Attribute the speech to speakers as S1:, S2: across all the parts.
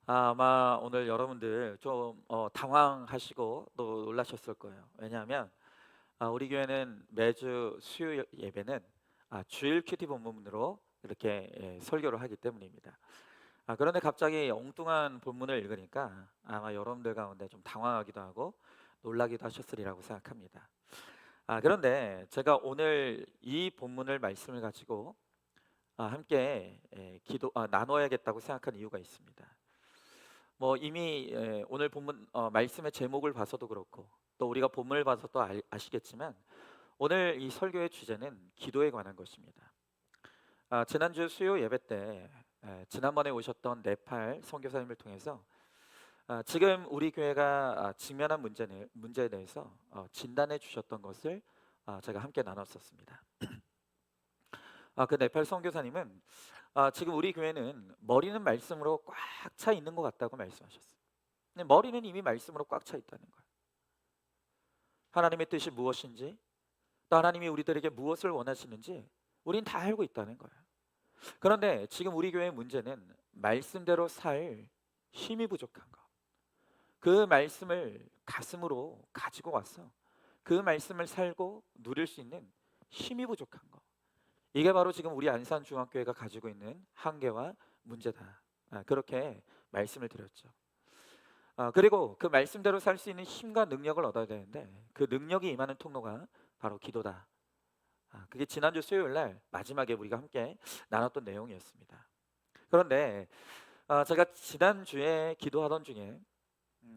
S1: 아마 오늘 여러분들 좀 당황하시고 또 놀라셨을 거예요. 왜냐하면 우리 교회는 매주 수요일 예배는 주일 큐티 본문으로 이렇게 설교를 하기 때문입니다. 그런데 갑자기 엉뚱한 본문을 읽으니까 아마 여러분들 가운데 좀 당황하기도 하고 놀라기도 하셨으리라고 생각합니다. 그런데 제가 오늘 이 본문을 말씀을 가지고 함께 나눠야겠다고 생각한 이유가 있습니다. 뭐 이미 오늘 본문 말씀의 제목을 봐서도 그렇고 또 우리가 본문을 봐서도 아시겠지만 오늘 이 설교의 주제는 기도에 관한 것입니다. 지난주 수요 예배 때 지난번에 오셨던 네팔 선교사님을 통해서 지금 우리 교회가 직면한 문제에 대해서 진단해 주셨던 것을 제가 함께 나눴었습니다. 그 네팔 선교사님은 지금 우리 교회는 머리는 말씀으로 꽉 차 있는 것 같다고 말씀하셨어요. 근데 머리는 이미 말씀으로 꽉 차 있다는 거예요. 하나님의 뜻이 무엇인지, 또 하나님이 우리들에게 무엇을 원하시는지 우린 다 알고 있다는 거예요. 그런데 지금 우리 교회의 문제는 말씀대로 살 힘이 부족한 것. 그 말씀을 가슴으로 가지고 와서 그 말씀을 살고 누릴 수 있는 힘이 부족한 것. 이게 바로 지금 우리 안산중앙교회가 가지고 있는 한계와 문제다. 그렇게 말씀을 드렸죠. 그리고 그 말씀대로 살 수 있는 힘과 능력을 얻어야 되는데 그 능력이 임하는 통로가 바로 기도다. 그게 지난주 수요일 날 마지막에 우리가 함께 나눴던 내용이었습니다. 그런데 제가 지난주에 기도하던 중에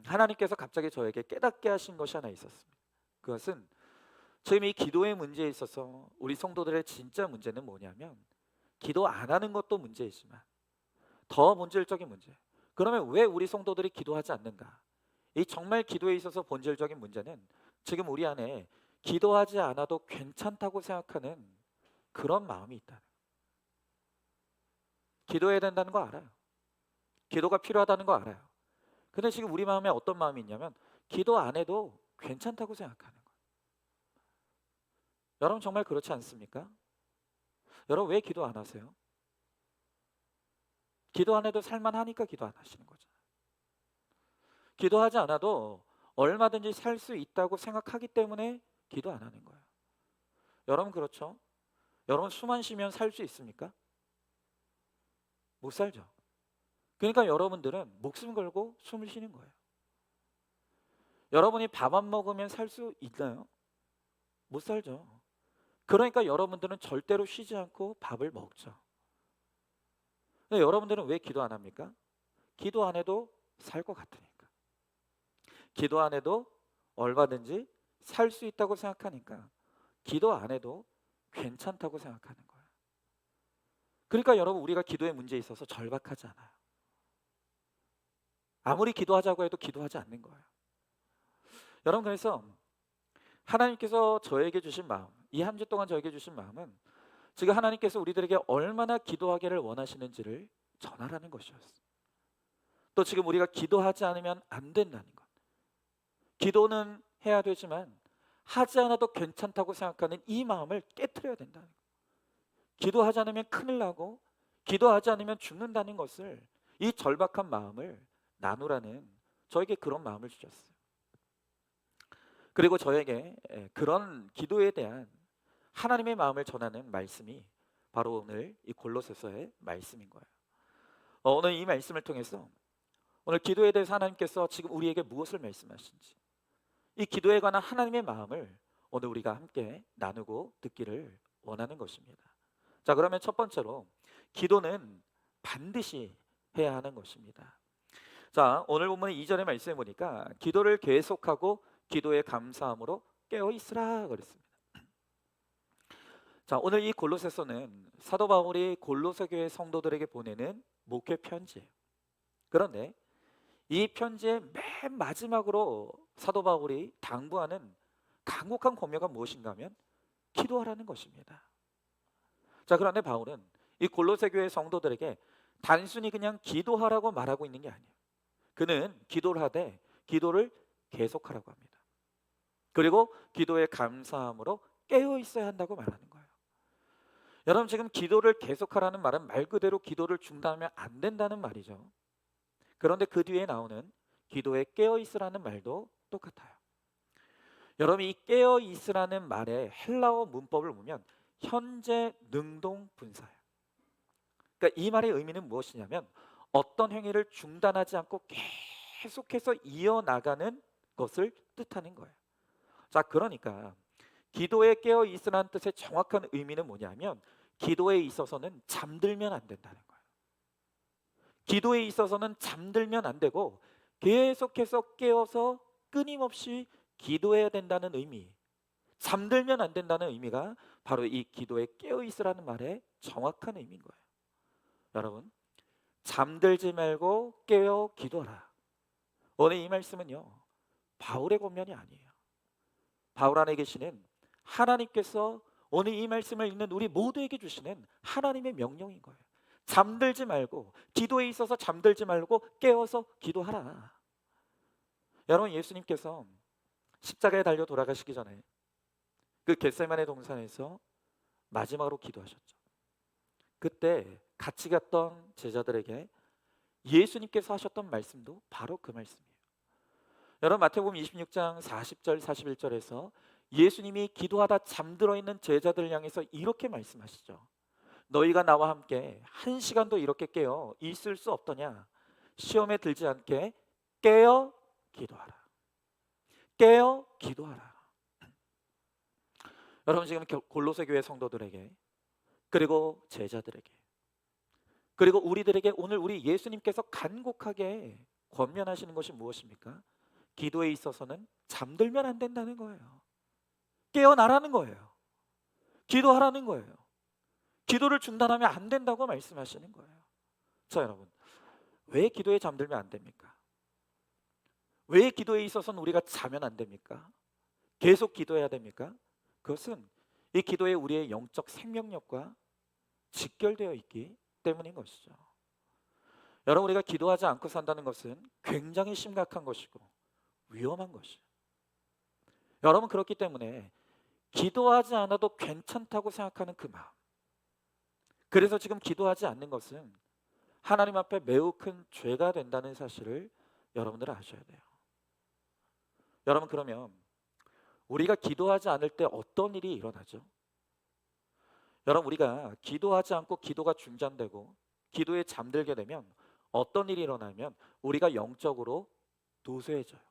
S1: 하나님께서 갑자기 저에게 깨닫게 하신 것이 하나 있었습니다. 그것은 지금 이 기도의 문제에 있어서 우리 성도들의 진짜 문제는 뭐냐면 기도 안 하는 것도 문제이지만 더 본질적인 문제. 그러면 왜 우리 성도들이 기도하지 않는가? 이 정말 기도에 있어서 본질적인 문제는 지금 우리 안에 기도하지 않아도 괜찮다고 생각하는 그런 마음이 있다. 기도해야 된다는 거 알아요. 기도가 필요하다는 거 알아요. 근데 지금 우리 마음에 어떤 마음이 있냐면 기도 안 해도 괜찮다고 생각하는 거예요. 여러분 정말 그렇지 않습니까? 여러분 왜 기도 안 하세요? 기도 안 해도 살만하니까 기도 안 하시는 거죠. 기도하지 않아도 얼마든지 살 수 있다고 생각하기 때문에 기도 안 하는 거예요. 여러분 그렇죠? 여러분 숨 안 쉬면 살 수 있습니까? 못 살죠. 그러니까 여러분들은 목숨 걸고 숨을 쉬는 거예요. 여러분이 밥 안 먹으면 살 수 있나요? 못 살죠. 그러니까 여러분들은 절대로 쉬지 않고 밥을 먹죠. 근데 여러분들은 왜 기도 안 합니까? 기도 안 해도 살 것 같으니까. 기도 안 해도 얼마든지 살 수 있다고 생각하니까 기도 안 해도 괜찮다고 생각하는 거예요. 그러니까 여러분 우리가 기도의 문제에 있어서 절박하지 않아요. 아무리 기도하자고 해도 기도하지 않는 거예요. 여러분 그래서 하나님께서 저에게 주신 마음, 이 한 주 동안 저에게 주신 마음은 지금 하나님께서 우리들에게 얼마나 기도하기를 원하시는지를 전하라는 것이었어요. 또 지금 우리가 기도하지 않으면 안 된다는 것. 기도는 해야 되지만 하지 않아도 괜찮다고 생각하는 이 마음을 깨트려야 된다는 것. 기도하지 않으면 큰일 나고 기도하지 않으면 죽는다는 것을, 이 절박한 마음을 나누라는, 저에게 그런 마음을 주셨어요. 그리고 저에게 그런 기도에 대한 하나님의 마음을 전하는 말씀이 바로 오늘 이 골로새서의 말씀인 거예요. 오늘 이 말씀을 통해서 오늘 기도에 대해서 하나님께서 지금 우리에게 무엇을 말씀하신지, 이 기도에 관한 하나님의 마음을 오늘 우리가 함께 나누고 듣기를 원하는 것입니다. 자, 그러면 첫 번째로 기도는 반드시 해야 하는 것입니다. 자, 오늘 본문의 2절의 말씀에 보니까 기도를 계속하고 기도에 감사함으로 깨어 있으라 그랬습니다. 자, 오늘 이 골로새서는 사도 바울이 골로새 교회 성도들에게 보내는 목회 편지예요. 그런데 이 편지의 맨 마지막으로 사도 바울이 당부하는 간곡한 권면가 무엇인가 하면 기도하라는 것입니다. 자, 그런데 바울은 이 골로새 교회 성도들에게 단순히 그냥 기도하라고 말하고 있는 게 아니에요. 그는 기도를 하되 기도를 계속하라고 합니다. 그리고 기도에 감사함으로 깨어 있어야 한다고 말하는 거예요. 여러분 지금 기도를 계속하라는 말은 말 그대로 기도를 중단하면 안 된다는 말이죠. 그런데 그 뒤에 나오는 기도에 깨어 있으라는 말도 똑같아요. 여러분, 이 깨어 있으라는 말의 헬라어 문법을 보면 현재 능동 분사예요. 그러니까 이 말의 의미는 무엇이냐면 어떤 행위를 중단하지 않고 계속해서 이어나가는 것을 뜻하는 거예요. 자, 그러니까 기도에 깨어 있으라는 뜻의 정확한 의미는 뭐냐면 기도에 있어서는 잠들면 안 된다는 거예요. 기도에 있어서는 잠들면 안 되고 계속해서 깨어서 끊임없이 기도해야 된다는 의미, 잠들면 안 된다는 의미가 바로 이 기도에 깨어 있으라는 말의 정확한 의미인 거예요. 여러분, 잠들지 말고 깨어 기도하라. 오늘 이 말씀은요, 바울의 권면이 아니에요. 바울 안에 계시는 하나님께서 오늘 이 말씀을 읽는 우리 모두에게 주시는 하나님의 명령인 거예요. 잠들지 말고, 기도에 있어서 잠들지 말고 깨어서 기도하라. 여러분, 예수님께서 십자가에 달려 돌아가시기 전에 그 겟세마네 동산에서 마지막으로 기도하셨죠. 그때 같이 갔던 제자들에게 예수님께서 하셨던 말씀도 바로 그 말씀이에요. 여러분, 마태복음 26장 40절 41절에서 예수님이 기도하다 잠들어 있는 제자들을 향해서 이렇게 말씀하시죠. 너희가 나와 함께 한 시간도 이렇게 깨어 있을 수 없더냐? 시험에 들지 않게 깨어 기도하라. 깨어 기도하라. 여러분, 지금 골로새 교회 성도들에게, 그리고 제자들에게, 그리고 우리들에게 오늘 우리 예수님께서 간곡하게 권면하시는 것이 무엇입니까? 기도에 있어서는 잠들면 안 된다는 거예요. 깨어나라는 거예요. 기도하라는 거예요. 기도를 중단하면 안 된다고 말씀하시는 거예요. 자, 여러분, 왜 기도에 잠들면 안 됩니까? 왜 기도에 있어서는 우리가 자면 안 됩니까? 계속 기도해야 됩니까? 그것은 이 기도에 우리의 영적 생명력과 직결되어 있기 때문인 것이죠. 여러분, 우리가 기도하지 않고 산다는 것은 굉장히 심각한 것이고 위험한 것이에요. 여러분, 그렇기 때문에 기도하지 않아도 괜찮다고 생각하는 그 마음, 그래서 지금 기도하지 않는 것은 하나님 앞에 매우 큰 죄가 된다는 사실을 여러분들 아셔야 돼요. 여러분, 그러면 우리가 기도하지 않을 때 어떤 일이 일어나죠? 여러분, 우리가 기도하지 않고 기도가 중단되고 기도에 잠들게 되면 어떤 일이 일어나면 우리가 영적으로 노쇠해져요.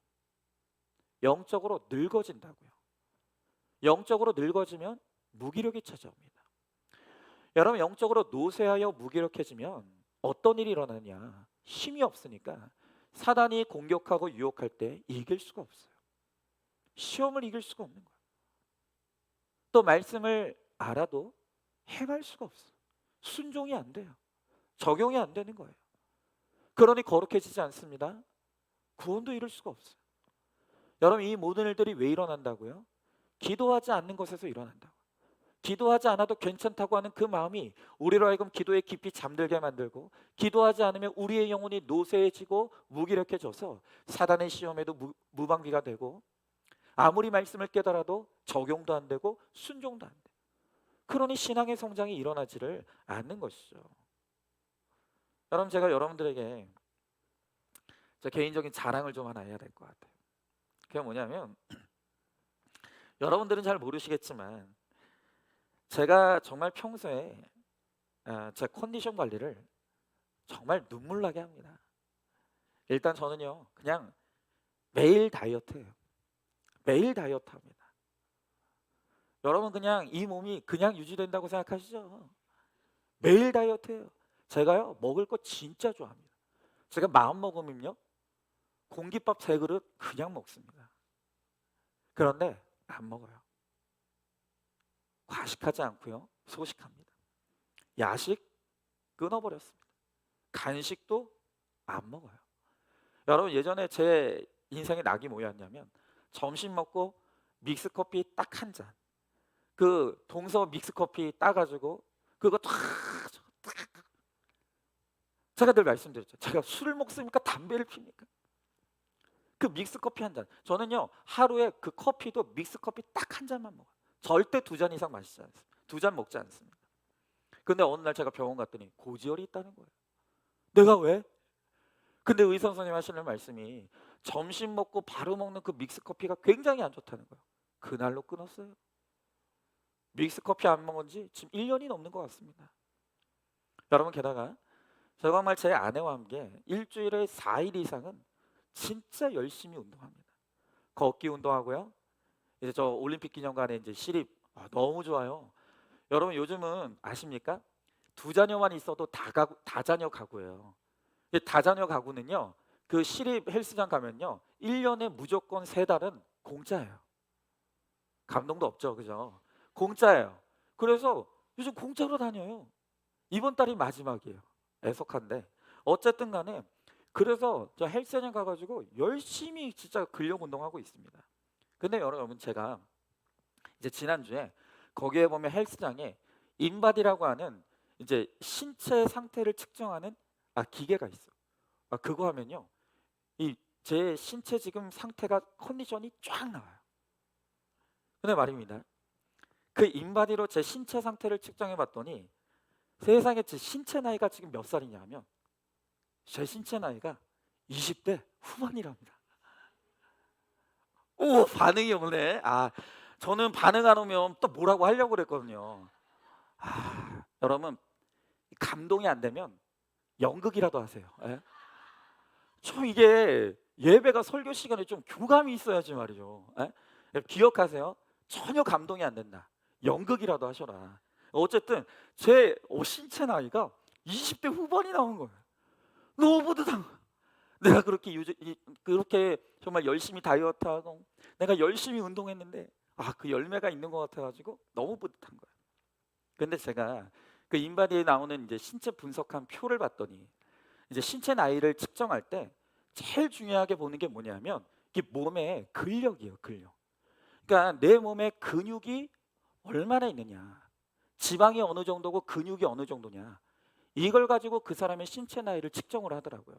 S1: 영적으로 늙어진다고요. 영적으로 늙어지면 무기력이 찾아옵니다. 여러분, 영적으로 노쇠하여 무기력해지면 어떤 일이 일어나냐? 힘이 없으니까 사단이 공격하고 유혹할 때 이길 수가 없어요. 시험을 이길 수가 없는 거예요. 또 말씀을 알아도 행할 수가 없어요. 순종이 안 돼요. 적용이 안 되는 거예요. 그러니 거룩해지지 않습니다. 구원도 이룰 수가 없어요. 여러분, 이 모든 일들이 왜 일어난다고요? 기도하지 않는 것에서 일어난다고. 기도하지 않아도 괜찮다고 하는 그 마음이 우리로 하여금 기도에 깊이 잠들게 만들고, 기도하지 않으면 우리의 영혼이 노쇠해지고 무기력해져서 사단의 시험에도 무방비가 되고, 아무리 말씀을 깨달아도 적용도 안 되고 순종도 안 돼. 그러니 신앙의 성장이 일어나지를 않는 것이죠. 여러분, 제가 여러분들에게 제 개인적인 자랑을 좀 하나 해야 될 것 같아요. 그게 뭐냐면, 여러분들은 잘 모르시겠지만 제가 정말 평소에 제 컨디션 관리를 정말 눈물 나게 합니다. 일단 저는요, 그냥 매일 다이어트해요. 매일 다이어트 합니다. 여러분, 그냥 이 몸이 그냥 유지된다고 생각하시죠? 매일 다이어트해요. 제가요, 먹을 거 진짜 좋아합니다. 제가 마음 먹으면요, 공깃밥 3그릇 그냥 먹습니다. 그런데 안 먹어요. 과식하지 않고요, 소식합니다. 야식 끊어버렸습니다. 간식도 안 먹어요. 여러분, 예전에 제 인생의 낙이 뭐였냐면 점심 먹고 믹스커피 딱 한 잔, 그 동서 믹스커피 따가지고 그거 탁, 제가 늘 말씀드렸죠. 제가 술을 먹습니까? 담배를 피입니까? 그 믹스커피 한 잔, 저는요 하루에 그 커피도 믹스커피 딱 한 잔만 먹어요. 절대 2잔 이상 마시지 않습니다. 2잔 먹지 않습니다. 근데 어느 날 제가 병원 갔더니 고지혈이 있다는 거예요. 내가 왜? 근데 의사 선생님 하시는 말씀이 점심 먹고 바로 먹는 그 믹스 커피가 굉장히 안 좋다는 거예요. 그날로 끊었어요. 믹스 커피 안 먹은 지 지금 1년이 넘는 것 같습니다. 여러분 게다가 저 정말 제 아내와 함께 일주일에 4일 이상은 진짜 열심히 운동합니다. 걷기 운동하고요. 이제 저 올림픽 기념관에 이제 시립 너무 좋아요. 여러분 요즘은 아십니까? 두 자녀만 있어도 다자녀 가구예요. 이 다자녀 가구는요. 그 시립 헬스장 가면요. 1년에 무조건 3달은 공짜예요. 감동도 없죠. 그죠? 공짜예요. 그래서 요즘 공짜로 다녀요. 이번 달이 마지막이에요. 애석한데 어쨌든 간에 그래서 저 헬스장 가가지고 열심히 진짜 근력 운동하고 있습니다. 근데 여러분 제가 이제 지난주에 거기에 보면 헬스장에 인바디라고 하는 이제 신체 상태를 측정하는 기계가 있어. 그거 하면요. 이 제 신체 지금 상태가 컨디션이 쫙 나와요. 근데 말입니다. 그 인바디로 제 신체 상태를 측정해 봤더니 세상에 제 신체 나이가 지금 몇 살이냐 하면 제 신체 나이가 20대 후반이랍니다. 오, 반응이 오네. 저는 반응 안 오면 또 뭐라고 하려고 그랬거든요. 여러분 감동이 안 되면 연극이라도 하세요. 예? 저 이게 예배가 설교 시간에 좀 교감이 있어야지 말이죠. 예? 기억하세요. 전혀 감동이 안 된다. 연극이라도 하셔라. 어쨌든 제 신체 나이가 20대 후반이 나온 거예요. 너무 뿌듯한 거예요. 내가 그렇게 정말 열심히 다이어트하고 내가 열심히 운동했는데 그 열매가 있는 것 같아가지고 너무 뿌듯한 거예요. 근데 제가 그 인바디에 나오는 이제 신체 분석한 표를 봤더니 이제 신체 나이를 측정할 때 제일 중요하게 보는 게 뭐냐면 이게 몸의 근력이에요, 근력. 그러니까 내 몸에 근육이 얼마나 있느냐, 지방이 어느 정도고 근육이 어느 정도냐, 이걸 가지고 그 사람의 신체 나이를 측정을 하더라고요.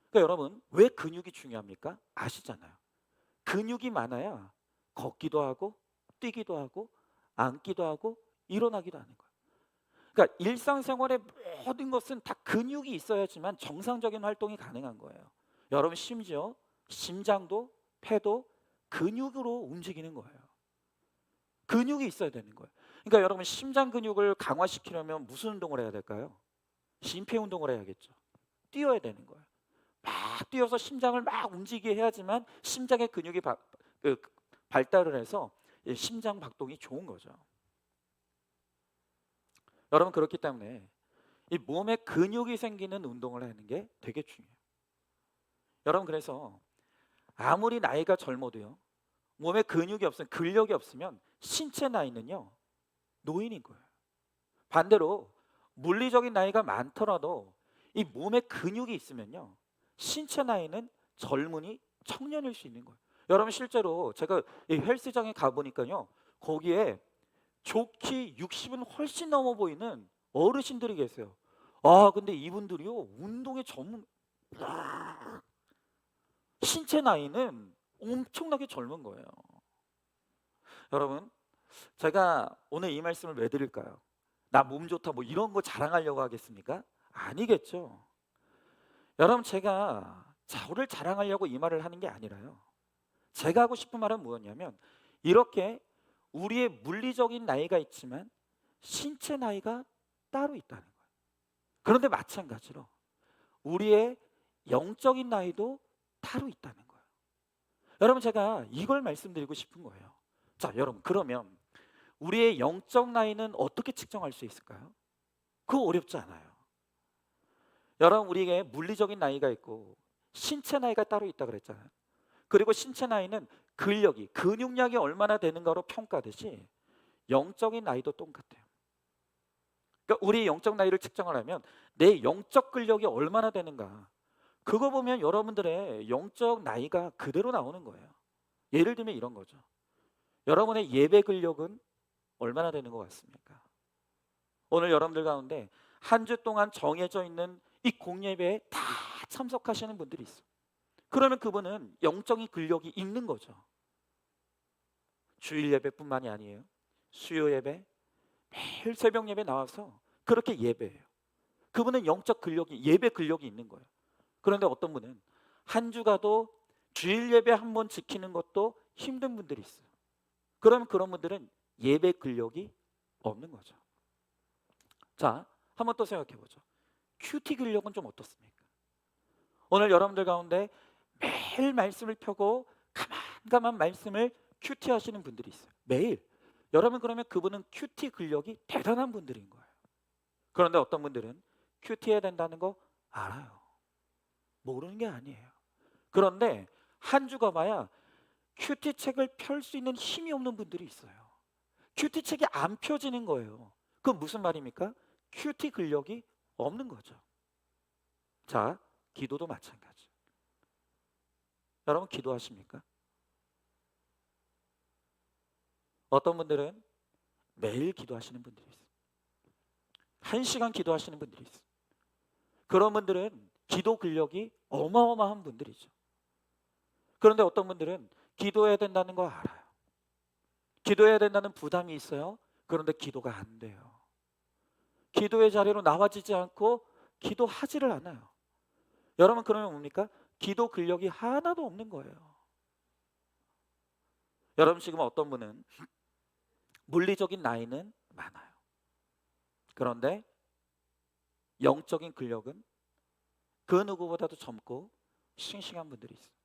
S1: 그러니까 여러분 왜 근육이 중요합니까? 아시잖아요. 근육이 많아야 걷기도 하고 뛰기도 하고 앉기도 하고 일어나기도 하는 거예요. 그러니까 일상생활의 모든 것은 다 근육이 있어야지만 정상적인 활동이 가능한 거예요. 여러분 심지어 심장도 폐도 근육으로 움직이는 거예요. 근육이 있어야 되는 거예요. 그러니까 여러분 심장 근육을 강화시키려면 무슨 운동을 해야 될까요? 심폐 운동을 해야겠죠. 뛰어야 되는 거예요. 막 뛰어서 심장을 막 움직이게 해야지만 심장의 근육이 그, 발달을 해서 심장 박동이 좋은 거죠. 여러분 그렇기 때문에 이 몸에 근육이 생기는 운동을 하는 게 되게 중요해요. 여러분 그래서 아무리 나이가 젊어도요. 몸에 근육이 없으면 근력이 없으면 신체 나이는요. 노인인 거예요. 반대로 물리적인 나이가 많더라도 이 몸에 근육이 있으면요. 신체 나이는 젊은이 청년일 수 있는 거예요. 여러분 실제로 제가 이 헬스장에 가 보니까요. 거기에 좋기 60은 훨씬 넘어 보이는 어르신들이 계세요. 근데 이분들이요. 운동에 전문 신체 나이는 엄청나게 젊은 거예요. 여러분, 제가 오늘 이 말씀을 왜 드릴까요? 나 몸 좋다 뭐 이런 거 자랑하려고 하겠습니까? 아니겠죠. 여러분 제가 저를 자랑하려고 이 말을 하는 게 아니라요. 제가 하고 싶은 말은 뭐였냐면 이렇게 우리의 물리적인 나이가 있지만 신체 나이가 따로 있다는 거예요. 그런데 마찬가지로 우리의 영적인 나이도 따로 있다는 거예요. 여러분 제가 이걸 말씀드리고 싶은 거예요. 자, 여러분 그러면 우리의 영적 나이는 어떻게 측정할 수 있을까요? 그거 어렵지 않아요. 여러분 우리에게 물리적인 나이가 있고 신체 나이가 따로 있다 그랬잖아요. 그리고 신체 나이는 근력이 근육량이 얼마나 되는가로 평가하듯이 영적인 나이도 똑같아요. 그러니까 우리 영적 나이를 측정하려면 내 영적 근력이 얼마나 되는가 그거 보면 여러분들의 영적 나이가 그대로 나오는 거예요. 예를 들면 이런 거죠. 여러분의 예배 근력은 얼마나 되는 것 같습니까? 오늘 여러분들 가운데 한 주 동안 정해져 있는 이 공예배에 다 참석하시는 분들이 있어요. 그러면 그분은 영적인 근력이 있는 거죠. 주일 예배뿐만이 아니에요. 수요 예배, 매일 새벽 예배 나와서 그렇게 예배해요. 그분은 영적 근력이 예배 근력이 있는 거예요. 그런데 어떤 분은 한 주가도 주일 예배 한 번 지키는 것도 힘든 분들이 있어요. 그러면 그런 분들은 예배 근력이 없는 거죠. 자, 한번 또 생각해 보죠. 큐티 근력은 좀 어떻습니까? 오늘 여러분들 가운데 매일 말씀을 펴고 가만 말씀을 큐티 하시는 분들이 있어요. 매일. 여러분 그러면 그분은 큐티 근력이 대단한 분들인 거예요. 그런데 어떤 분들은 큐티해야 된다는 거 알아요. 모르는 게 아니에요. 그런데 한 주가 봐야 큐티 책을 펼 수 있는 힘이 없는 분들이 있어요. 큐티 책이 안 펴지는 거예요. 그건 무슨 말입니까? 큐티 근력이 없는 거죠. 자, 기도도 마찬가지. 여러분 기도하십니까? 어떤 분들은 매일 기도하시는 분들이 있어요. 1시간 기도하시는 분들이 있어요. 그런 분들은 기도 근력이 어마어마한 분들이죠. 그런데 어떤 분들은 기도해야 된다는 거 알아요. 기도해야 된다는 부담이 있어요. 그런데 기도가 안 돼요. 기도의 자리로 나와지지 않고 기도하지를 않아요. 여러분 그러면 뭡니까? 기도 근력이 하나도 없는 거예요. 여러분 지금 어떤 분은 물리적인 나이는 많아요. 그런데 영적인 근력은 그 누구보다도 젊고 싱싱한 분들이 있어요.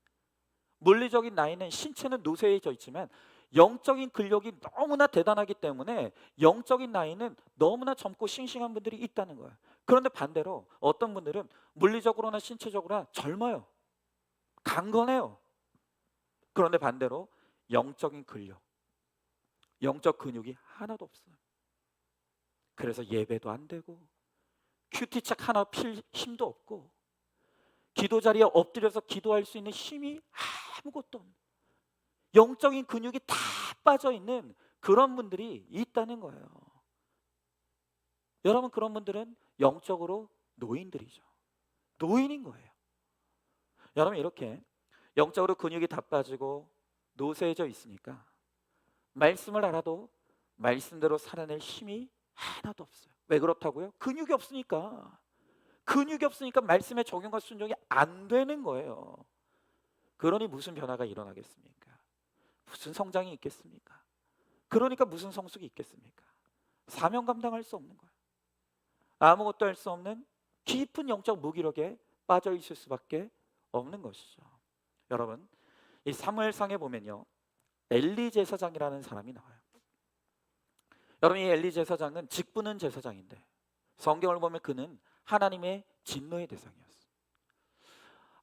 S1: 물리적인 나이는 신체는 노쇠해져 있지만 영적인 근력이 너무나 대단하기 때문에 영적인 나이는 너무나 젊고 싱싱한 분들이 있다는 거예요. 그런데 반대로 어떤 분들은 물리적으로나 신체적으로나 젊어요. 강건해요. 그런데 반대로 영적인 근력, 영적 근육이 하나도 없어요. 그래서 예배도 안 되고 큐티책 하나 필 힘도 없고 기도 자리에 엎드려서 기도할 수 있는 힘이 아무것도 없는, 영적인 근육이 다 빠져 있는 그런 분들이 있다는 거예요. 여러분 그런 분들은 영적으로 노인들이죠. 노인인 거예요. 여러분 이렇게 영적으로 근육이 다 빠지고 노쇠해져 있으니까 말씀을 알아도 말씀대로 살아낼 힘이 하나도 없어요. 왜 그렇다고요? 근육이 없으니까. 근육이 없으니까 말씀의 적용과 순종이 안 되는 거예요. 그러니 무슨 변화가 일어나겠습니까? 무슨 성장이 있겠습니까? 그러니까 무슨 성숙이 있겠습니까? 사명 감당할 수 없는 거예요. 아무것도 할 수 없는 깊은 영적 무기력에 빠져 있을 수밖에 없는 것이죠. 여러분, 이 사무엘상에 보면요, 엘리 제사장이라는 사람이 나와요. 여러분, 이 엘리 제사장은 직분은 제사장인데 성경을 보면 그는 하나님의 진노의 대상이었어요.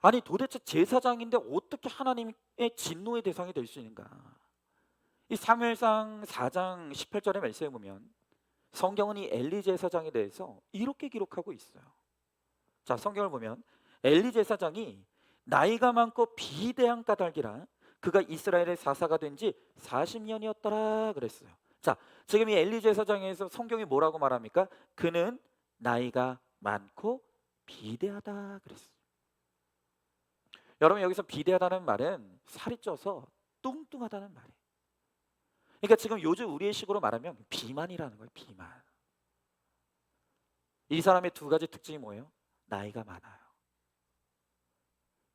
S1: 아니 도대체 제사장인데 어떻게 하나님의 진노의 대상이 될 수 있는가? 이 사무엘상 4장 18절의 말씀에 보면 성경은 이 엘리 제사장에 대해서 이렇게 기록하고 있어요. 자, 성경을 보면 엘리 제사장이 나이가 많고 비대한 까닭이라 그가 이스라엘의 사사가 된 지 40년이었더라 그랬어요. 자, 지금 이 엘리 제사장에서 성경이 뭐라고 말합니까? 그는 나이가 많고 비대하다 그랬어요. 여러분 여기서 비대하다는 말은 살이 쪄서 뚱뚱하다는 말이에요. 그러니까 지금 요즘 우리의 식으로 말하면 비만이라는 거예요. 비만. 이 사람의 두 가지 특징이 뭐예요? 나이가 많아요.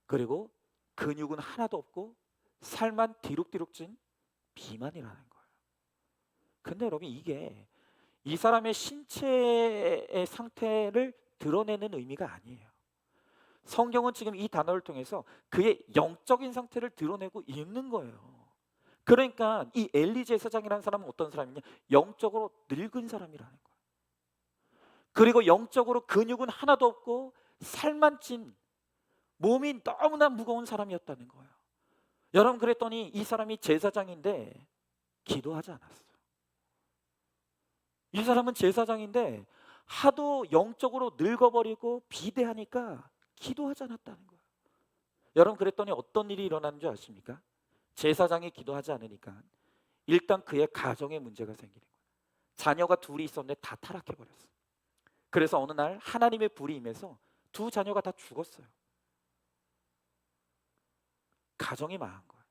S1: 그리고 근육은 하나도 없고 살만 디룩디룩 찐 비만이라는 거예요. 근데 여러분 이게 이 사람의 신체의 상태를 드러내는 의미가 아니에요. 성경은 지금 이 단어를 통해서 그의 영적인 상태를 드러내고 있는 거예요. 그러니까 이 엘리 제사장이라는 사람은 어떤 사람이냐? 영적으로 늙은 사람이라는 거예요. 그리고 영적으로 근육은 하나도 없고 살만 찐 몸이 너무나 무거운 사람이었다는 거예요. 여러분 그랬더니 이 사람이 제사장인데 기도하지 않았어요. 이 사람은 제사장인데 하도 영적으로 늙어버리고 비대하니까 기도하지 않았다는 거예요. 여러분 그랬더니 어떤 일이 일어나는 줄 아십니까? 제사장이 기도하지 않으니까 일단 그의 가정에 문제가 생기는 거예요. 자녀가 둘이 있었는데 다 타락해버렸어요. 그래서 어느 날 하나님의 불이 임해서 두 자녀가 다 죽었어요. 가정이 망한 거예요.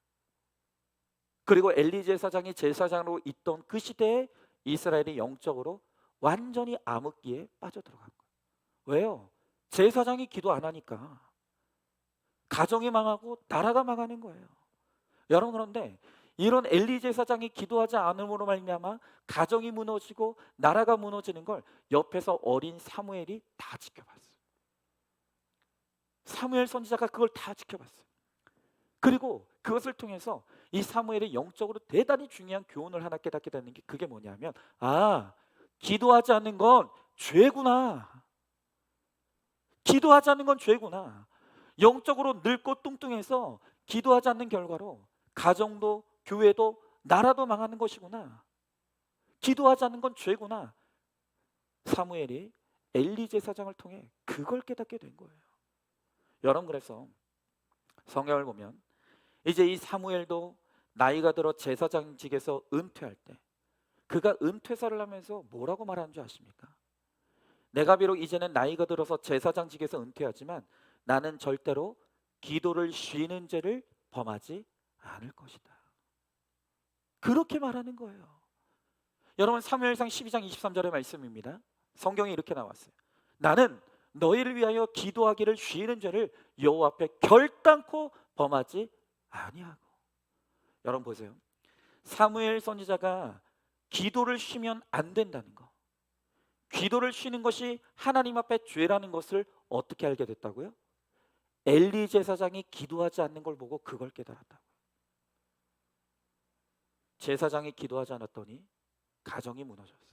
S1: 그리고 엘리 제사장이 제사장으로 있던 그 시대에 이스라엘이 영적으로 완전히 암흑기에 빠져들어간 거예요. 왜요? 제사장이 기도 안 하니까. 가정이 망하고 나라가 망하는 거예요. 여러분, 그런데 이런 엘리 제사장이 기도하지 않음으로 말미암아 가정이 무너지고 나라가 무너지는 걸 옆에서 어린 사무엘이 다 지켜봤어요. 사무엘 선지자가 그걸 다 지켜봤어요. 그리고 그것을 통해서 이 사무엘이 영적으로 대단히 중요한 교훈을 하나 깨닫게 되는 게, 그게 뭐냐면, 기도하지 않는 건 죄구나. 기도하지 않는 건 죄구나. 영적으로 늙고 뚱뚱해서 기도하지 않는 결과로 가정도 교회도 나라도 망하는 것이구나. 기도하지 않는 건 죄구나. 사무엘이 엘리 제사장을 통해 그걸 깨닫게 된 거예요. 여러분, 그래서 성경을 보면 이제 이 사무엘도 나이가 들어 제사장직에서 은퇴할 때, 그가 은퇴사를 하면서 뭐라고 말하는 줄 아십니까? 내가 비록 이제는 나이가 들어서 제사장직에서 은퇴하지만 나는 절대로 기도를 쉬는 죄를 범하지 않을 것이다. 그렇게 말하는 거예요. 여러분, 사무엘상 12장 23절의 말씀입니다. 성경에 이렇게 나왔어요. 나는 너희를 위하여 기도하기를 쉬는 죄를 여호와 앞에 결단코 범하지 아니하고. 여러분 보세요. 사무엘 선지자가 기도를 쉬면 안 된다는 거, 기도를 쉬는 것이 하나님 앞에 죄라는 것을 어떻게 알게 됐다고요? 엘리 제사장이 기도하지 않는 걸 보고 그걸 깨달았다고요. 제사장이 기도하지 않았더니 가정이 무너졌어요.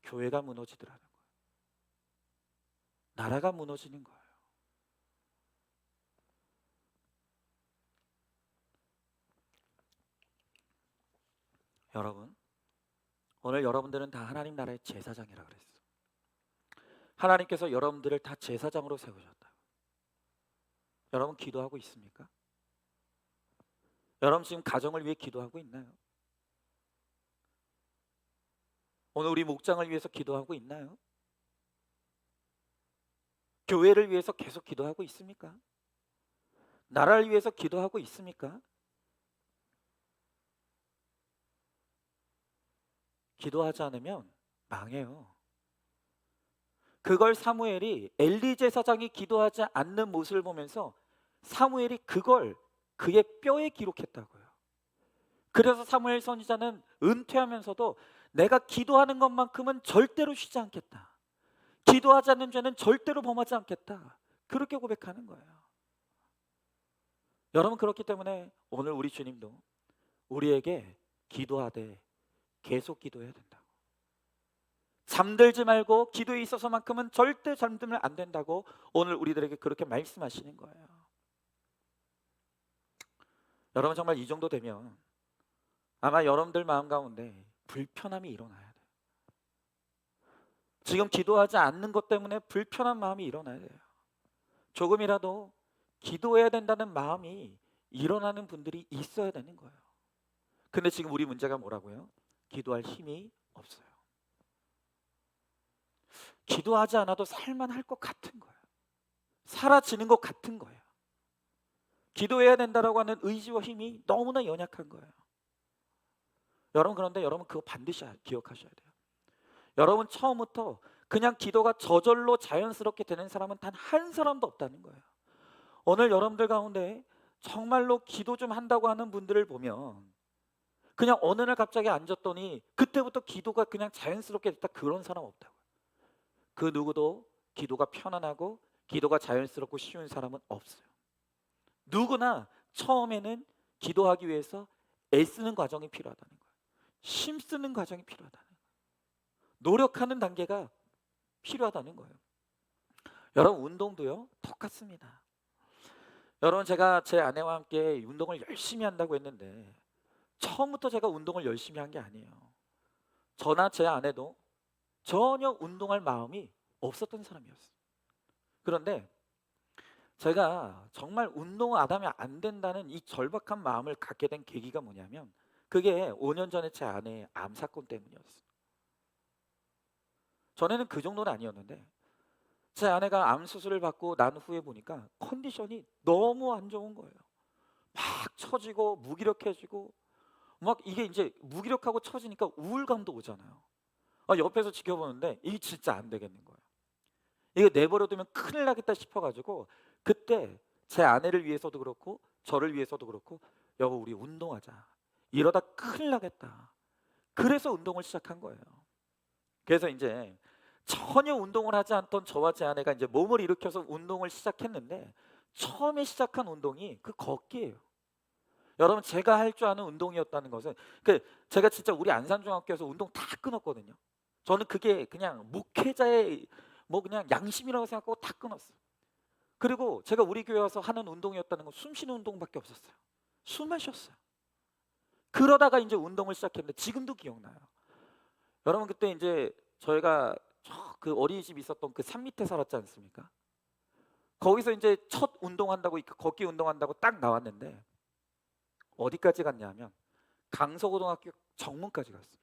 S1: 교회가 무너지더라는 거예요. 나라가 무너지는 거예요. 여러분, 오늘 여러분들은 다 하나님 나라의 제사장이라 그랬어요. 하나님께서 여러분들을 다 제사장으로 세우셨다. 여러분, 기도하고 있습니까? 여러분, 지금 가정을 위해 기도하고 있나요? 오늘 우리 목장을 위해서 기도하고 있나요? 교회를 위해서 계속 기도하고 있습니까? 나라를 위해서 기도하고 있습니까? 기도하지 않으면 망해요. 그걸 사무엘이, 엘리 제사장이 기도하지 않는 모습을 보면서 사무엘이 그걸 그의 뼈에 기록했다고요. 그래서 사무엘 선지자는 은퇴하면서도 내가 기도하는 것만큼은 절대로 쉬지 않겠다. 기도하지 않는 죄는 절대로 범하지 않겠다. 그렇게 고백하는 거예요. 여러분, 그렇기 때문에 오늘 우리 주님도 우리에게 기도하되 계속 기도해야 된다고, 잠들지 말고 기도에 있어서만큼은 절대 잠들면 안 된다고 오늘 우리들에게 그렇게 말씀하시는 거예요. 여러분, 정말 이 정도 되면 아마 여러분들 마음 가운데 불편함이 일어나야 돼요. 지금 기도하지 않는 것 때문에 불편한 마음이 일어나야 돼요. 조금이라도 기도해야 된다는 마음이 일어나는 분들이 있어야 되는 거예요. 근데 지금 우리 문제가 뭐라고요? 기도할 힘이 없어요. 기도하지 않아도 살만할 것 같은 거예요. 사라지는 것 같은 거예요. 기도해야 된다라고 하는 의지와 힘이 너무나 연약한 거예요. 여러분, 그런데 여러분 그거 반드시 기억하셔야 돼요. 여러분, 처음부터 그냥 기도가 저절로 자연스럽게 되는 사람은 단 한 사람도 없다는 거예요. 오늘 여러분들 가운데 정말로 기도 좀 한다고 하는 분들을 보면 그냥 어느 날 갑자기 앉았더니 그때부터 기도가 그냥 자연스럽게 됐다, 그런 사람 없다고요. 그 누구도 기도가 편안하고 기도가 자연스럽고 쉬운 사람은 없어요. 누구나 처음에는 기도하기 위해서 애쓰는 과정이 필요하다는 거예요. 힘쓰는 과정이 필요하다는 거예요. 노력하는 단계가 필요하다는 거예요. 여러분, 운동도요 똑같습니다. 여러분, 제가 제 아내와 함께 운동을 열심히 한다고 했는데 처음부터 제가 운동을 열심히 한 게 아니에요. 저나 제 아내도 전혀 운동할 마음이 없었던 사람이었어요. 그런데 제가 정말 운동 안 하면 안 된다는 이 절박한 마음을 갖게 된 계기가 뭐냐면, 그게 5년 전에 제 아내의 암 사건 때문이었어요. 전에는 그 정도는 아니었는데 제 아내가 암 수술을 받고 난 후에 보니까 컨디션이 너무 안 좋은 거예요. 막 처지고 무기력해지고, 막 이게 이제 무기력하고 처지니까 우울감도 오잖아요. 옆에서 지켜보는데 이게 진짜 안 되겠는 거예요. 이거 내버려두면 큰일 나겠다 싶어가지고 그때 제 아내를 위해서도 그렇고 저를 위해서도 그렇고 여보 우리 운동하자. 이러다 큰일 나겠다. 그래서 운동을 시작한 거예요. 그래서 이제 전혀 운동을 하지 않던 저와 제 아내가 이제 몸을 일으켜서 운동을 시작했는데 처음에 시작한 운동이 그 걷기예요. 여러분 제가 할 줄 아는 운동이었다는 것은 제가 진짜 우리 안산중학교에서 운동 다 끊었거든요. 저는 그게 그냥 목회자의 뭐 그냥 양심이라고 생각하고 다 끊었어요. 그리고 제가 우리 교회 와서 하는 운동이었다는 건 숨 쉬는 운동밖에 없었어요. 숨만 쉬었어요. 그러다가 이제 운동을 시작했는데 지금도 기억나요. 여러분 그때 이제 저희가 그 어린이집 있었던 그 산 밑에 살았지 않습니까? 거기서 이제 첫 운동한다고 걷기 운동한다고 딱 나왔는데 어디까지 갔냐면 강서고등학교 정문까지 갔어요.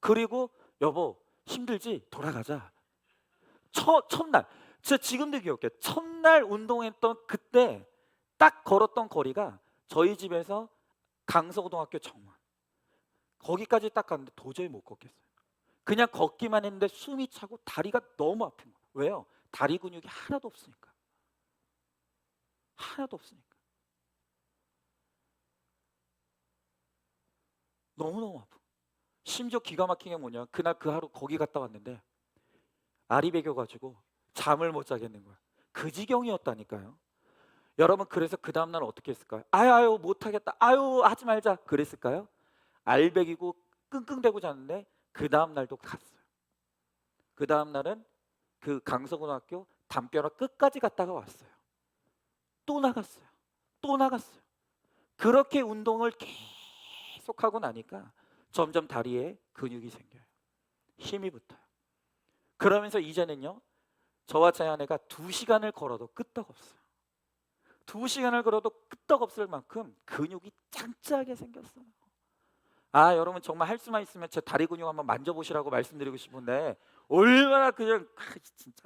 S1: 그리고 여보 힘들지? 돌아가자. 첫날 제가 지금도 기억해요. 첫날 운동했던 그때 딱 걸었던 거리가 저희 집에서 강서고등학교 정문 거기까지 딱 갔는데 도저히 못 걷겠어요. 그냥 걷기만 했는데 숨이 차고 다리가 너무 아픈 거예요. 왜요? 다리 근육이 하나도 없으니까. 하나도 없으니까. 너무너무 아프고 심지어 기가 막힌 게 뭐냐 그날 그 하루 거기 갔다 왔는데 알이 배겨가지고 잠을 못 자겠는 거야. 그 지경이었다니까요. 여러분 그래서 그 다음날 어떻게 했을까요? 아유 못하겠다 아유 하지 말자 그랬을까요? 알 배기고 끙끙대고 잤는데 그 다음날도 갔어요. 그 다음날은 그 강서고등학교 담벼락 끝까지 갔다가 왔어요. 또 나갔어요. 또 나갔어요. 그렇게 운동을 계속하고 나니까 점점 다리에 근육이 생겨요. 힘이 붙어요. 그러면서 이제는요 저와 제 아내가 2시간을 걸어도 끄떡없어요. 2시간을 걸어도 끄떡없을 만큼 근육이 짱짱하게 생겼어요. 아 여러분 정말 할 수만 있으면 제 다리 근육 한번 만져보시라고 말씀드리고 싶은데 얼마나 그냥 진짜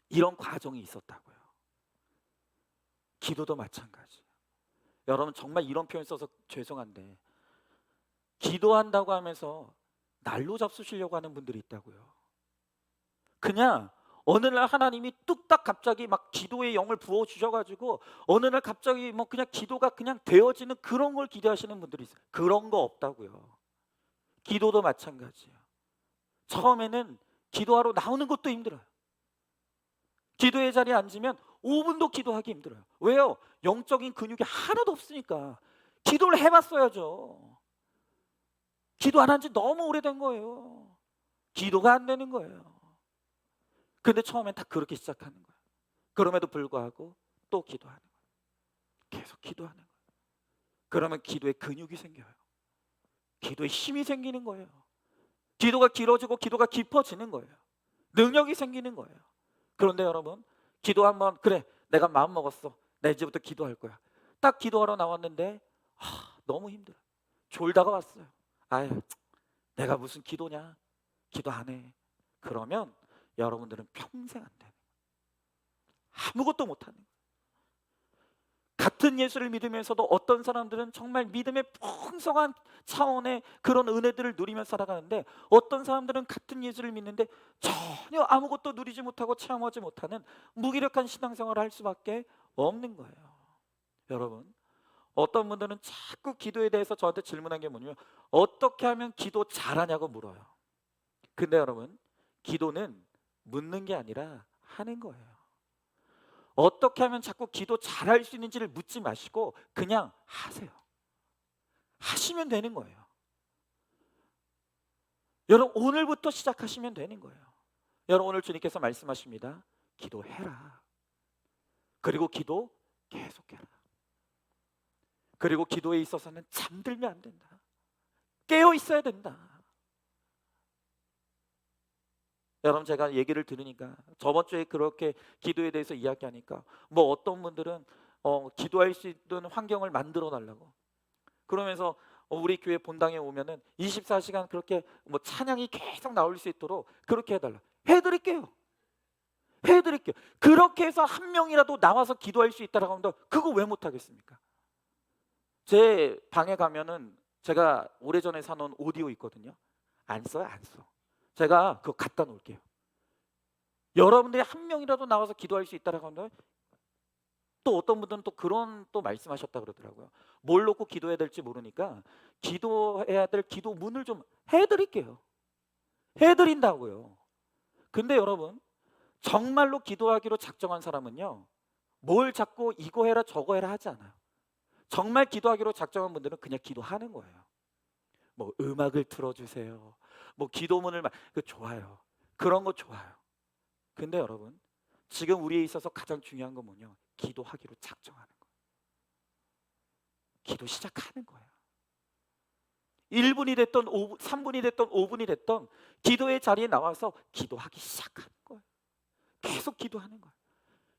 S1: 이런 과정이 있었다고요. 기도도 마찬가지. 여러분 정말 이런 표현 써서 죄송한데 기도한다고 하면서 날로 잡수시려고 하는 분들이 있다고요. 그냥 어느 날 하나님이 뚝딱 갑자기 막 기도의 영을 부어 주셔가지고 어느 날 갑자기 뭐 그냥 기도가 그냥 되어지는 그런 걸 기대하시는 분들이 있어요. 그런 거 없다고요. 기도도 마찬가지예요. 처음에는 기도하러 나오는 것도 힘들어요. 기도의 자리에 앉으면 5분도 기도하기 힘들어요. 왜요? 영적인 근육이 하나도 없으니까. 기도를 해봤어야죠. 기도 안 한 지 너무 오래된 거예요. 기도가 안 되는 거예요. 근데 처음엔 다 그렇게 시작하는 거예요. 그럼에도 불구하고 또 기도하는 거예요. 계속 기도하는 거예요. 그러면 기도에 근육이 생겨요. 기도에 힘이 생기는 거예요. 기도가 길어지고 기도가 깊어지는 거예요. 능력이 생기는 거예요. 그런데 여러분 기도 한번 그래 내가 마음 먹었어. 나 이제부터 기도할 거야. 딱 기도하러 나왔는데 너무 힘들어. 졸다가 왔어요. 아유 내가 무슨 기도냐. 기도 안 해. 그러면 여러분들은 평생 안 되는 거예요. 아무것도 못하는 거예요. 같은 예수를 믿으면서도 어떤 사람들은 정말 믿음의 풍성한 차원의 그런 은혜들을 누리며 살아가는데 어떤 사람들은 같은 예수를 믿는데 전혀 아무것도 누리지 못하고 체험하지 못하는 무기력한 신앙생활을 할 수밖에 없는 거예요. 여러분 어떤 분들은 자꾸 기도에 대해서 저한테 질문한 게 뭐냐면 어떻게 하면 기도 잘하냐고 물어요. 근데 여러분 기도는 묻는 게 아니라 하는 거예요. 어떻게 하면 자꾸 기도 잘할 수 있는지를 묻지 마시고 그냥 하세요. 하시면 되는 거예요. 여러분 오늘부터 시작하시면 되는 거예요. 여러분 오늘 주님께서 말씀하십니다. 기도해라. 그리고 기도 계속해라. 그리고 기도에 있어서는 잠들면 안 된다. 깨어 있어야 된다. 여러분 제가 얘기를 들으니까 저번 주에 그렇게 기도에 대해서 이야기하니까 뭐 어떤 분들은 기도할 수 있는 환경을 만들어 달라고 그러면서 우리 교회 본당에 오면은 24시간 그렇게 뭐 찬양이 계속 나올 수 있도록 그렇게 해달라. 해드릴게요. 해드릴게요. 그렇게 해서 한 명이라도 나와서 기도할 수 있다라고 하면 그거 왜 못하겠습니까? 제 방에 가면은 제가 오래전에 사놓은 오디오 있거든요. 안 써요, 안 써. 제가 그거 갖다 놓을게요. 여러분들이 한 명이라도 나와서 기도할 수 있다라고 하면 또 어떤 분들은 또 그런 또 말씀하셨다 그러더라고요. 뭘 놓고 기도해야 될지 모르니까 기도해야 될 기도문을 좀 해드릴게요. 해드린다고요. 근데 여러분, 정말로 기도하기로 작정한 사람은요, 뭘 자꾸 이거 해라 저거 해라 하지 않아요. 정말 기도하기로 작정한 분들은 그냥 기도하는 거예요. 뭐 음악을 틀어주세요. 뭐 기도문을 그 좋아요. 그런 거 좋아요. 근데 여러분, 지금 우리에 있어서 가장 중요한 건 뭐냐? 기도하기로 작정하는 거예요. 기도 시작하는 거예요. 1분이 됐던 5분, 3분이 됐던 5분이 됐던 기도의 자리에 나와서 기도하기 시작하는 거예요. 계속 기도하는 거예요.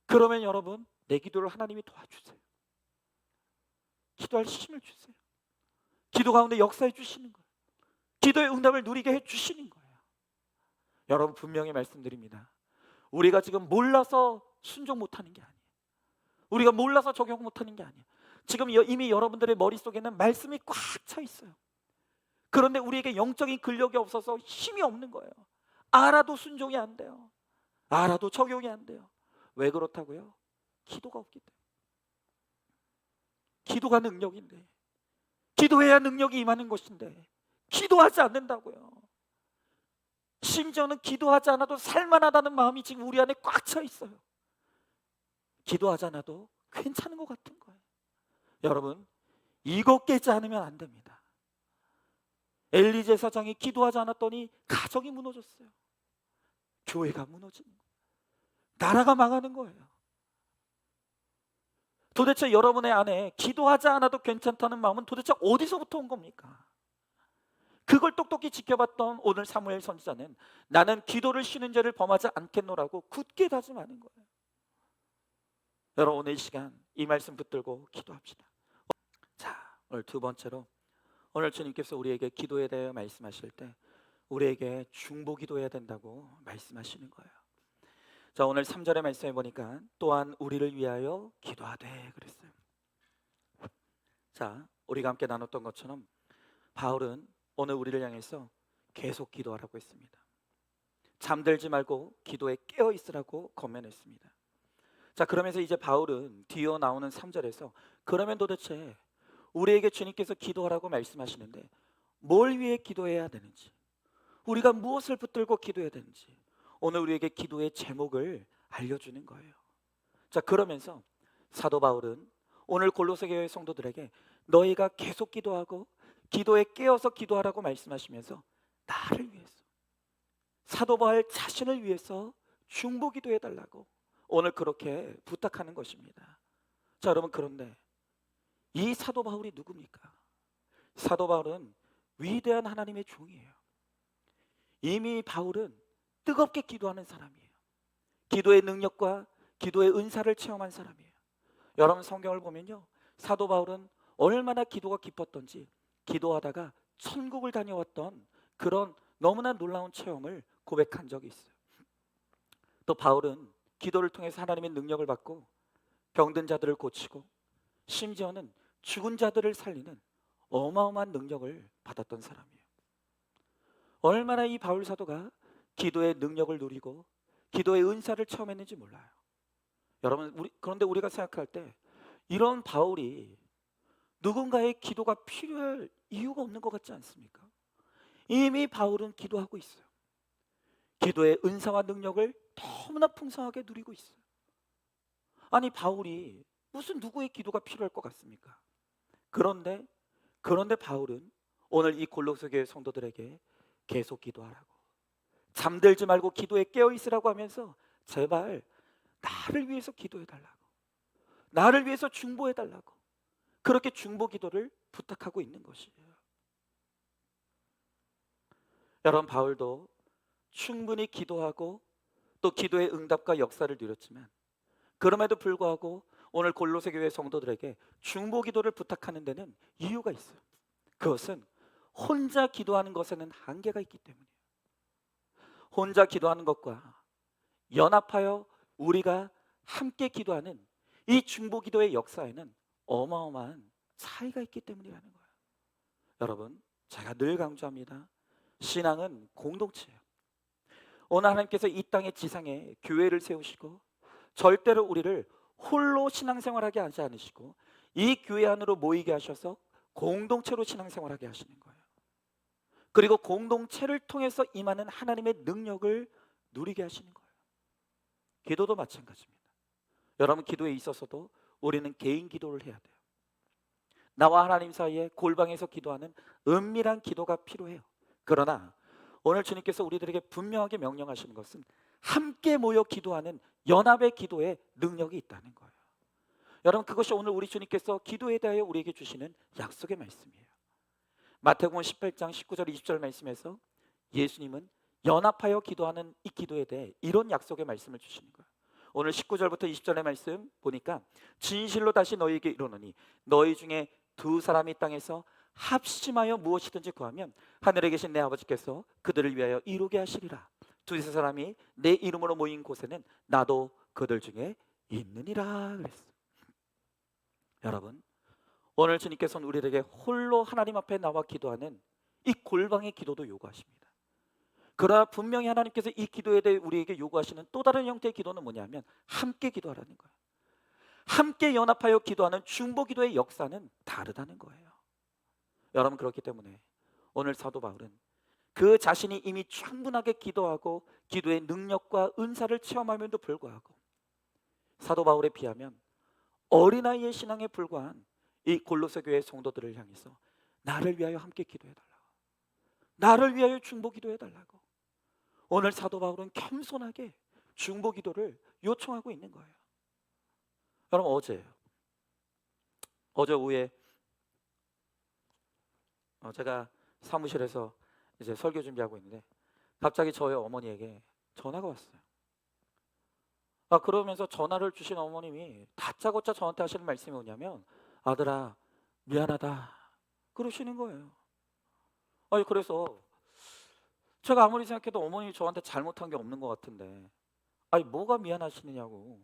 S1: 그러면 여러분, 내 기도를 하나님이 도와주세요. 기도할 힘을 주세요. 기도 가운데 역사해 주시는 거예요. 기도의 응답을 누리게 해 주시는 거예요. 여러분, 분명히 말씀드립니다. 우리가 지금 몰라서 순종 못하는 게 아니에요. 우리가 몰라서 적용 못하는 게 아니에요. 지금 이미 여러분들의 머릿속에는 말씀이 꽉 차 있어요. 그런데 우리에게 영적인 근력이 없어서 힘이 없는 거예요. 알아도 순종이 안 돼요. 알아도 적용이 안 돼요. 왜 그렇다고요? 기도가 없기 때문에. 기도가 능력인데, 기도해야 능력이 임하는 것인데 기도하지 않는다고요. 심지어는 기도하지 않아도 살만하다는 마음이 지금 우리 안에 꽉 차 있어요. 기도하지 않아도 괜찮은 것 같은 거예요. 여러분, 이거 깨지 않으면 안 됩니다. 엘리 제사장이 기도하지 않았더니 가정이 무너졌어요. 교회가 무너지는 거예요. 나라가 망하는 거예요. 도대체 여러분의 안에 기도하지 않아도 괜찮다는 마음은 도대체 어디서부터 온 겁니까? 그걸 똑똑히 지켜봤던 오늘 사무엘 선지자는 나는 기도를 쉬는 죄를 범하지 않겠노라고 굳게 다짐하는 거예요. 여러분, 오늘 이 시간 이 말씀 붙들고 기도합시다. 자, 오늘 두 번째로, 오늘 주님께서 우리에게 기도에 대해 말씀하실 때 우리에게 중보 기도해야 된다고 말씀하시는 거예요. 자, 오늘 3절의 말씀에 보니까 또한 우리를 위하여 기도하되 그랬어요. 자, 우리가 함께 나눴던 것처럼 바울은 오늘 우리를 향해서 계속 기도하라고 했습니다. 잠들지 말고 기도에 깨어 있으라고 권면했습니다. 자, 그러면서 이제 바울은 뒤에 나오는 3절에서 그러면 도대체 우리에게 주님께서 기도하라고 말씀하시는데 뭘 위해 기도해야 되는지, 우리가 무엇을 붙들고 기도해야 되는지 오늘 우리에게 기도의 제목을 알려주는 거예요. 자, 그러면서 사도 바울은 오늘 골로새 교회 성도들에게 너희가 계속 기도하고 기도에 깨어서 기도하라고 말씀하시면서 나를 위해서, 사도 바울 자신을 위해서 중보 기도해 달라고 오늘 그렇게 부탁하는 것입니다. 자, 여러분, 그런데 이 사도 바울이 누굽니까? 사도 바울은 위대한 하나님의 종이에요. 이미 바울은 뜨겁게 기도하는 사람이에요. 기도의 능력과 기도의 은사를 체험한 사람이에요. 여러분, 성경을 보면요, 사도 바울은 얼마나 기도가 깊었던지 기도하다가 천국을 다녀왔던 그런 너무나 놀라운 체험을 고백한 적이 있어요. 또 바울은 기도를 통해서 하나님의 능력을 받고 병든 자들을 고치고 심지어는 죽은 자들을 살리는 어마어마한 능력을 받았던 사람이에요. 얼마나 이 바울 사도가 기도의 능력을 누리고 기도의 은사를 체험했는지 몰라요. 여러분, 그런데 우리가 생각할 때 이런 바울이 누군가의 기도가 필요할 이유가 없는 것 같지 않습니까? 이미 바울은 기도하고 있어요. 기도의 은사와 능력을 너무나 풍성하게 누리고 있어요. 아니, 바울이 무슨 누구의 기도가 필요할 것 같습니까? 그런데 바울은 오늘 이 골로새 교회 성도들에게 계속 기도하라고, 잠들지 말고 기도에 깨어 있으라고 하면서 제발 나를 위해서 기도해 달라고, 나를 위해서 중보해 달라고 그렇게 중보 기도를 부탁하고 있는 것이에요. 여러분, 바울도 충분히 기도하고 또 기도의 응답과 역사를 누렸지만 그럼에도 불구하고 오늘 골로새 교회 성도들에게 중보 기도를 부탁하는 데는 이유가 있어요. 그것은 혼자 기도하는 것에는 한계가 있기 때문이에요. 혼자 기도하는 것과 연합하여 우리가 함께 기도하는 이 중보 기도의 역사에는 어마어마한 차이가 있기 때문이라는 거예요. 여러분, 제가 늘 강조합니다. 신앙은 공동체예요. 오늘 하나님께서 이 땅의 지상에 교회를 세우시고 절대로 우리를 홀로 신앙생활하게 하지 않으시고 이 교회 안으로 모이게 하셔서 공동체로 신앙생활하게 하시는 거예요. 그리고 공동체를 통해서 임하는 하나님의 능력을 누리게 하시는 거예요. 기도도 마찬가지입니다. 여러분, 기도에 있어서도 우리는 개인 기도를 해야 돼요. 나와 하나님 사이에 골방에서 기도하는 은밀한 기도가 필요해요. 그러나 오늘 주님께서 우리들에게 분명하게 명령하시는 것은 함께 모여 기도하는 연합의 기도에 능력이 있다는 거예요. 여러분, 그것이 오늘 우리 주님께서 기도에 대하여 우리에게 주시는 약속의 말씀이에요. 마태복음 18장 19절 20절 말씀에서 예수님은 연합하여 기도하는 이 기도에 대해 이런 약속의 말씀을 주시는 거예요. 오늘 19절부터 20절의 말씀 보니까 진실로 다시 너희에게 이르노니 너희 중에 두 사람이 땅에서 합심하여 무엇이든지 구하면 하늘에 계신 내 아버지께서 그들을 위하여 이루게 하시리라. 두세 사람이 내 이름으로 모인 곳에는 나도 그들 중에 있느니라 그랬어요. 여러분, 오늘 주님께서는 우리에게 홀로 하나님 앞에 나와 기도하는 이 골방의 기도도 요구하십니다. 그러나 분명히 하나님께서 이 기도에 대해 우리에게 요구하시는 또 다른 형태의 기도는 뭐냐면 함께 기도하라는 거예요. 함께 연합하여 기도하는 중보 기도의 역사는 다르다는 거예요. 여러분, 그렇기 때문에 오늘 사도 바울은 그 자신이 이미 충분하게 기도하고 기도의 능력과 은사를 체험함에도 불구하고 사도 바울에 비하면 어린아이의 신앙에 불과한 이 골로새 교회 성도들을 향해서 나를 위하여 함께 기도해달라고, 나를 위하여 중보 기도해달라고 오늘 사도 바울은 겸손하게 중보 기도를 요청하고 있는 거예요. 여러분, 어제 오후에 제가 사무실에서 이제 설교 준비하고 있는데 갑자기 저희 어머니에게 전화가 왔어요. 그러면서 전화를 주신 어머님이 다짜고짜 저한테 하시는 말씀이 뭐냐면 아들아 미안하다 그러시는 거예요. 그래서 제가 아무리 생각해도 어머님이 저한테 잘못한 게 없는 것 같은데 뭐가 미안하시느냐고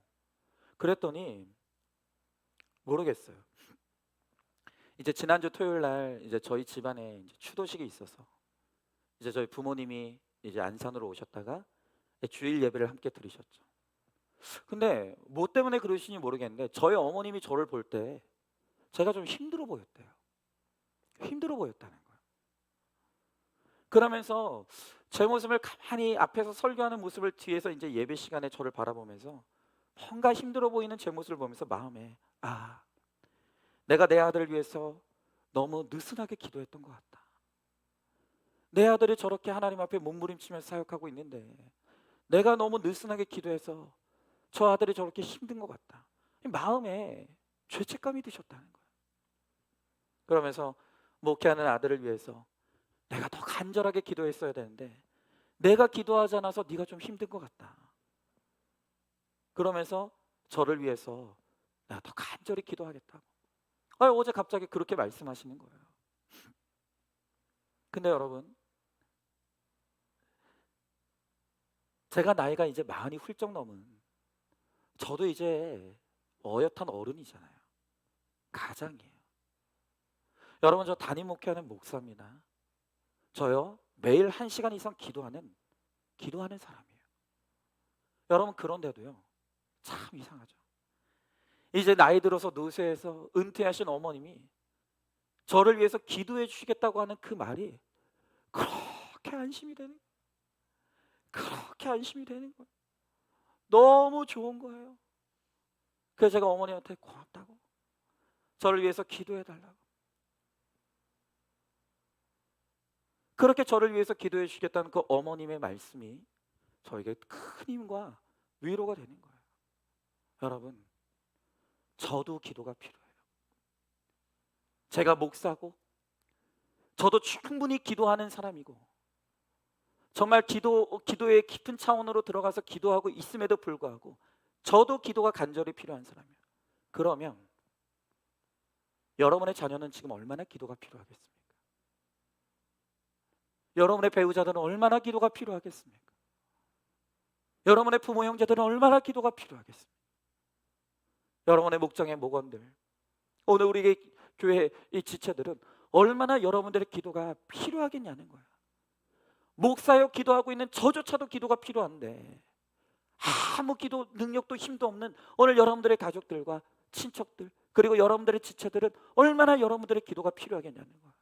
S1: 그랬더니 모르겠어요. 이제 지난주 토요일 날 이제 저희 집안에 이제 추도식이 있어서 이제 저희 부모님이 이제 안산으로 오셨다가 주일 예배를 함께 드리셨죠. 근데 뭐 때문에 그러시는지 모르겠는데 저희 어머님이 저를 볼 때 제가 좀 힘들어 보였대요. 힘들어 보였다는 거예요. 그러면서 제 모습을 가만히 앞에서 설교하는 모습을 뒤에서 이제 예배 시간에 저를 바라보면서 뭔가 힘들어 보이는 제 모습을 보면서 마음에 내가 내 아들을 위해서 너무 느슨하게 기도했던 것 같다. 내 아들이 저렇게 하나님 앞에 몸부림치면서 사역하고 있는데 내가 너무 느슨하게 기도해서 저 아들이 저렇게 힘든 것 같다. 마음에 죄책감이 드셨다는 거예요. 그러면서 목회하는 아들을 위해서 내가 더 간절하게 기도했어야 되는데 내가 기도하지 않아서 네가 좀 힘든 것 같다. 그러면서 저를 위해서 내가 더 간절히 기도하겠다고. 어제 갑자기 그렇게 말씀하시는 거예요. 근데 여러분, 제가 나이가 이제 40이 훌쩍 넘은 저도 이제 어엿한 어른이잖아요. 가장이에요. 여러분, 저 담임 목회하는 목사입니다. 저요 매일 1시간 이상 기도하는 사람이에요. 여러분, 그런데도요 참 이상하죠. 이제 나이 들어서 노쇠해서 은퇴하신 어머님이 저를 위해서 기도해 주시겠다고 하는 그 말이 그렇게 안심이 되는 거예요. 그렇게 안심이 되는 거예요. 너무 좋은 거예요. 그래서 제가 어머니한테 고맙다고, 저를 위해서 기도해 달라고, 그렇게 저를 위해서 기도해 주시겠다는 그 어머님의 말씀이 저에게 큰 힘과 위로가 되는 거예요. 여러분, 저도 기도가 필요해요. 제가 목사고 저도 충분히 기도하는 사람이고 정말 기도의 깊은 차원으로 들어가서 기도하고 있음에도 불구하고 저도 기도가 간절히 필요한 사람이에요. 그러면 여러분의 자녀는 지금 얼마나 기도가 필요하겠습니까? 여러분의 배우자들은 얼마나 기도가 필요하겠습니까? 여러분의 부모 형제들은 얼마나 기도가 필요하겠습니까? 여러분의 목장의 목원들, 오늘 우리 교회 이 지체들은 얼마나 여러분들의 기도가 필요하겠냐는 거예요. 목사여 기도하고 있는 저조차도 기도가 필요한데 아무 기도 능력도 힘도 없는 오늘 여러분들의 가족들과 친척들 그리고 여러분들의 지체들은 얼마나 여러분들의 기도가 필요하겠냐는 거예요.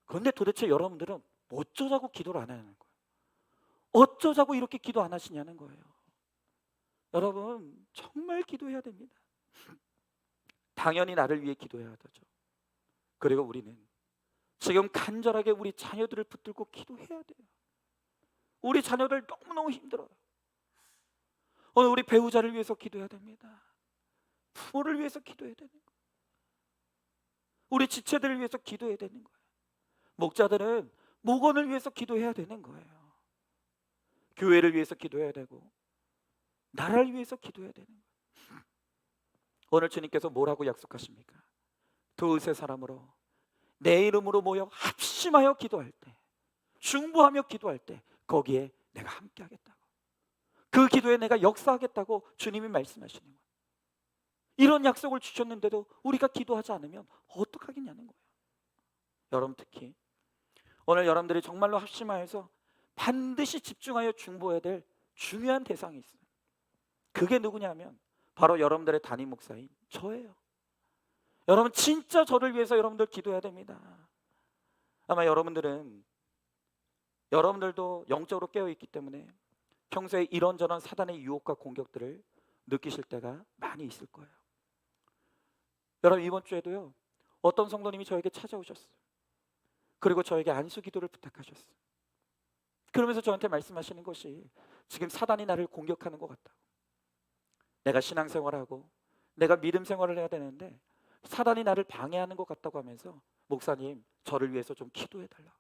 S1: 그런데 도대체 여러분들은 어쩌자고 기도를 안 하는 거예요. 어쩌자고 이렇게 기도 안 하시냐는 거예요. 여러분 정말 기도해야 됩니다. 당연히 나를 위해 기도해야 하죠. 그리고 우리는 지금 간절하게 우리 자녀들을 붙들고 기도해야 돼요. 우리 자녀들 너무너무 힘들어요. 오늘 우리 배우자를 위해서 기도해야 됩니다. 부모를 위해서 기도해야 되는 거예요. 우리 지체들을 위해서 기도해야 되는 거예요. 목자들은 목원을 위해서 기도해야 되는 거예요. 교회를 위해서 기도해야 되고 나라를 위해서 기도해야 되는 거예요. 오늘 주님께서 뭐라고 약속하십니까? 두세 사람으로 내 이름으로 모여 합심하여 기도할 때, 중보하며 기도할 때 거기에 내가 함께 하겠다고, 그 기도에 내가 역사하겠다고 주님이 말씀하시는 거예요. 이런 약속을 주셨는데도 우리가 기도하지 않으면 어떡하겠냐는 거예요. 여러분 특히 오늘 여러분들이 정말로 합심하여서 반드시 집중하여 중보해야 될 중요한 대상이 있어요. 그게 누구냐면 바로 여러분들의 담임 목사인 저예요. 여러분 진짜 저를 위해서 여러분들 기도해야 됩니다. 아마 여러분들도 영적으로 깨어있기 때문에 평소에 이런저런 사단의 유혹과 공격들을 느끼실 때가 많이 있을 거예요. 여러분 이번 주에도요 어떤 성도님이 저에게 찾아오셨어요. 그리고 저에게 안수 기도를 부탁하셨어요. 그러면서 저한테 말씀하시는 것이 지금 사단이 나를 공격하는 것 같다고. 내가 신앙생활하고 내가 믿음 생활을 해야 되는데 사단이 나를 방해하는 것 같다고 하면서 목사님 저를 위해서 좀 기도해달라고,